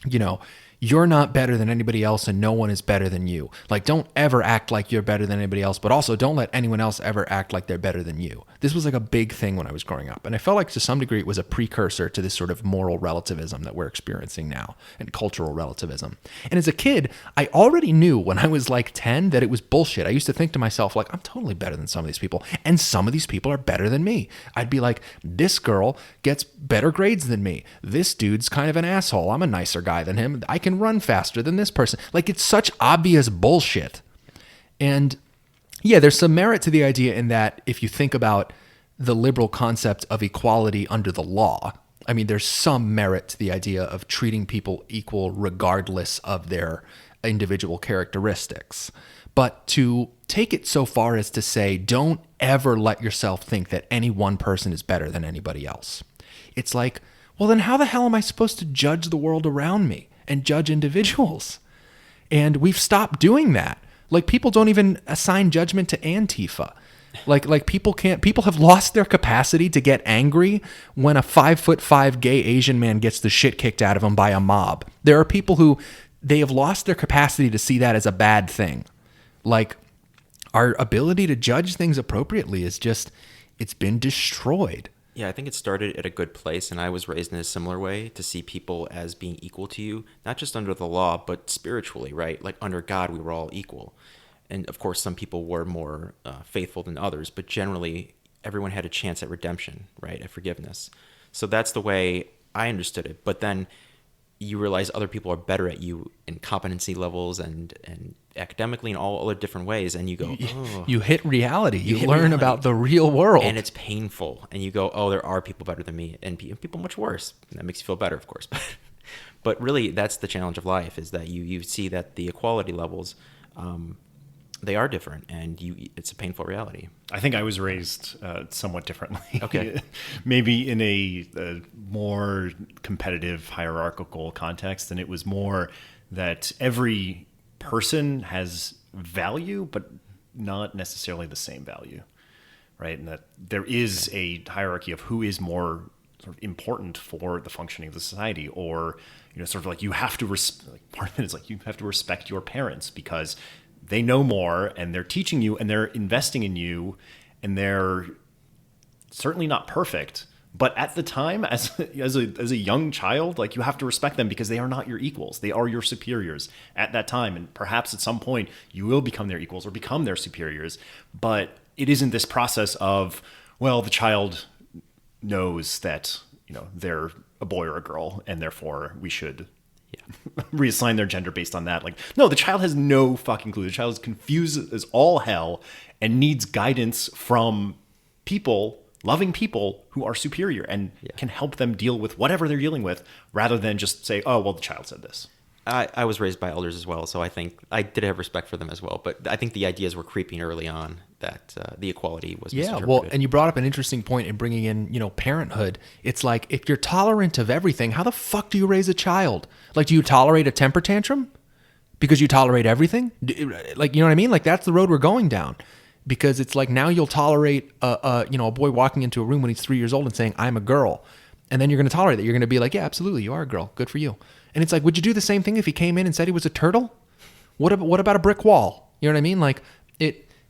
you know, you're not better than anybody else and no one is better than you. Like, don't ever act like you're better than anybody else, but also don't let anyone else ever act like they're better than you. This was like a big thing when I was growing up. And I felt like to some degree it was a precursor to this sort of moral relativism that we're experiencing now, and cultural relativism. And as a kid, I already knew when I was like 10 that it was bullshit. I used to think to myself, like, I'm totally better than some of these people, and some of these people are better than me. I'd be like, this girl gets better grades than me. This dude's kind of an asshole. I'm a nicer guy than him. I can run faster than this person. Like, it's such obvious bullshit. And yeah, there's some merit to the idea in that if you think about the liberal concept of equality under the law, I mean, there's some merit to the idea of treating people equal regardless of their individual characteristics. But to take it so far as to say, don't ever let yourself think that any one person is better than anybody else. It's like, well, then how the hell am I supposed to judge the world around me and judge individuals? And we've stopped doing that. Like, people don't even assign judgment to Antifa. Like people have lost their capacity to get angry when a 5'5" gay Asian man gets the shit kicked out of him by a mob. There are people who, they have lost their capacity to see that as a bad thing. Like, our ability to judge things appropriately is just, it's been destroyed. Yeah, I think it started at a good place, and I was raised in a similar way to see people as being equal to you, not just under the law, but spiritually, right? Like, under God, we were all equal. And of course, some people were more faithful than others, but generally, everyone had a chance at redemption, right? At forgiveness. So that's the way I understood it. But then you realize other people are better at you in competency levels and academically in all other different ways, and you go, oh. You hit reality. You learn about the real world. And it's painful. And you go, oh, there are people better than me, and people much worse. And that makes you feel better, of course. But really, that's the challenge of life, is that you see that the equality levels, they are different, and it's a painful reality. I think I was raised somewhat differently. Okay. Maybe in a more competitive, hierarchical context, and it was more that every person has value, but not necessarily the same value, right? And that there is a hierarchy of who is more sort of important for the functioning of the society, or, you know, sort of like you have to part of it is like you have to respect your parents because they know more and they're teaching you and they're investing in you, and they're certainly not perfect. But at the time, as a young child, like, you have to respect them because they are not your equals. They are your superiors at that time. And perhaps at some point you will become their equals or become their superiors. But it isn't this process of, well, the child knows that, you know, they're a boy or a girl, and therefore we should reassign their gender based on that. Like, no, the child has no fucking clue. The child is confused as all hell and needs guidance from people, loving people who are superior and can help them deal with whatever they're dealing with, rather than just say, oh, well, the child said this. I was raised by elders as well, so I think I did have respect for them as well. But I think the ideas were creeping early on that the equality was Yeah, misinterpreted. well, and you brought up an interesting point in bringing in, parenthood. It's like, if you're tolerant of everything, how the fuck do you raise a child? Like, do you tolerate a temper tantrum because you tolerate everything? Like, you know what I mean? Like, that's the road we're going down. Because it's like, now you'll tolerate a boy walking into a room when he's 3 years old and saying, I'm a girl. And then you're going to tolerate that. You're going to be like, yeah, absolutely, you are a girl. Good for you. And it's like, would you do the same thing if he came in and said he was a turtle? What about a brick wall? You know what I mean? Like,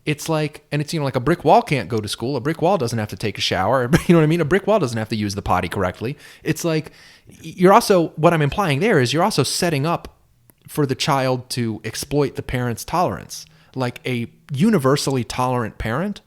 it's like, and it's, like, a brick wall can't go to school. A brick wall doesn't have to take a shower. You know what I mean? A brick wall doesn't have to use the potty correctly. It's like, you're also, what I'm implying there is you're also setting up for the child to exploit the parent's tolerance. Like, a universally tolerant parent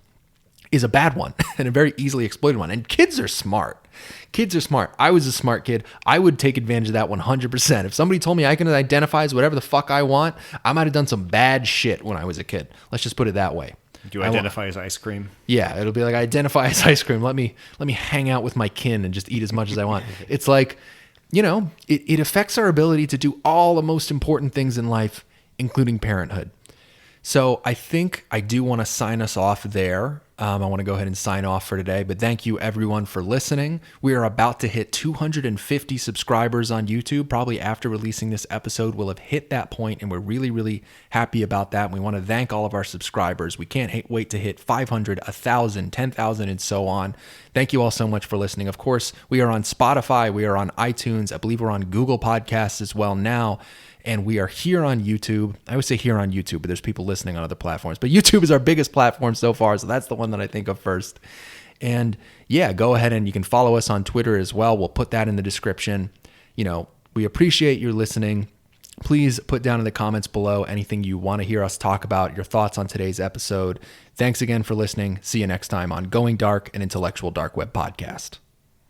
is a bad one and a very easily exploited one. And kids are smart. Kids are smart. I was a smart kid. I would take advantage of that 100%. If somebody told me I can identify as whatever the fuck I want, I might have done some bad shit when I was a kid. Let's just put it that way. Do you identify as ice cream? Yeah, it'll be like, I identify as ice cream. Let me hang out with my kin and just eat as much as I want. It's like, it affects our ability to do all the most important things in life, including parenthood. So I think I do want to sign us off there. I want to go ahead and sign off for today, but thank you everyone for listening. We are about to hit 250 subscribers on YouTube. Probably after releasing this episode, we'll have hit that point, and we're really, really happy about that. And we want to thank all of our subscribers. We can't wait to hit 500, 1,000, 10,000, and so on. Thank you all so much for listening. Of course, we are on Spotify. We are on iTunes. I believe we're on Google Podcasts as well now. And we are here on YouTube. I always say here on YouTube, but there's people listening on other platforms. But YouTube is our biggest platform so far, so that's the one that I think of first. And yeah, go ahead and you can follow us on Twitter as well. We'll put that in the description. We appreciate your listening. Please put down in the comments below anything you want to hear us talk about, your thoughts on today's episode. Thanks again for listening. See you next time on Going Dark, an Intellectual Dark Web podcast.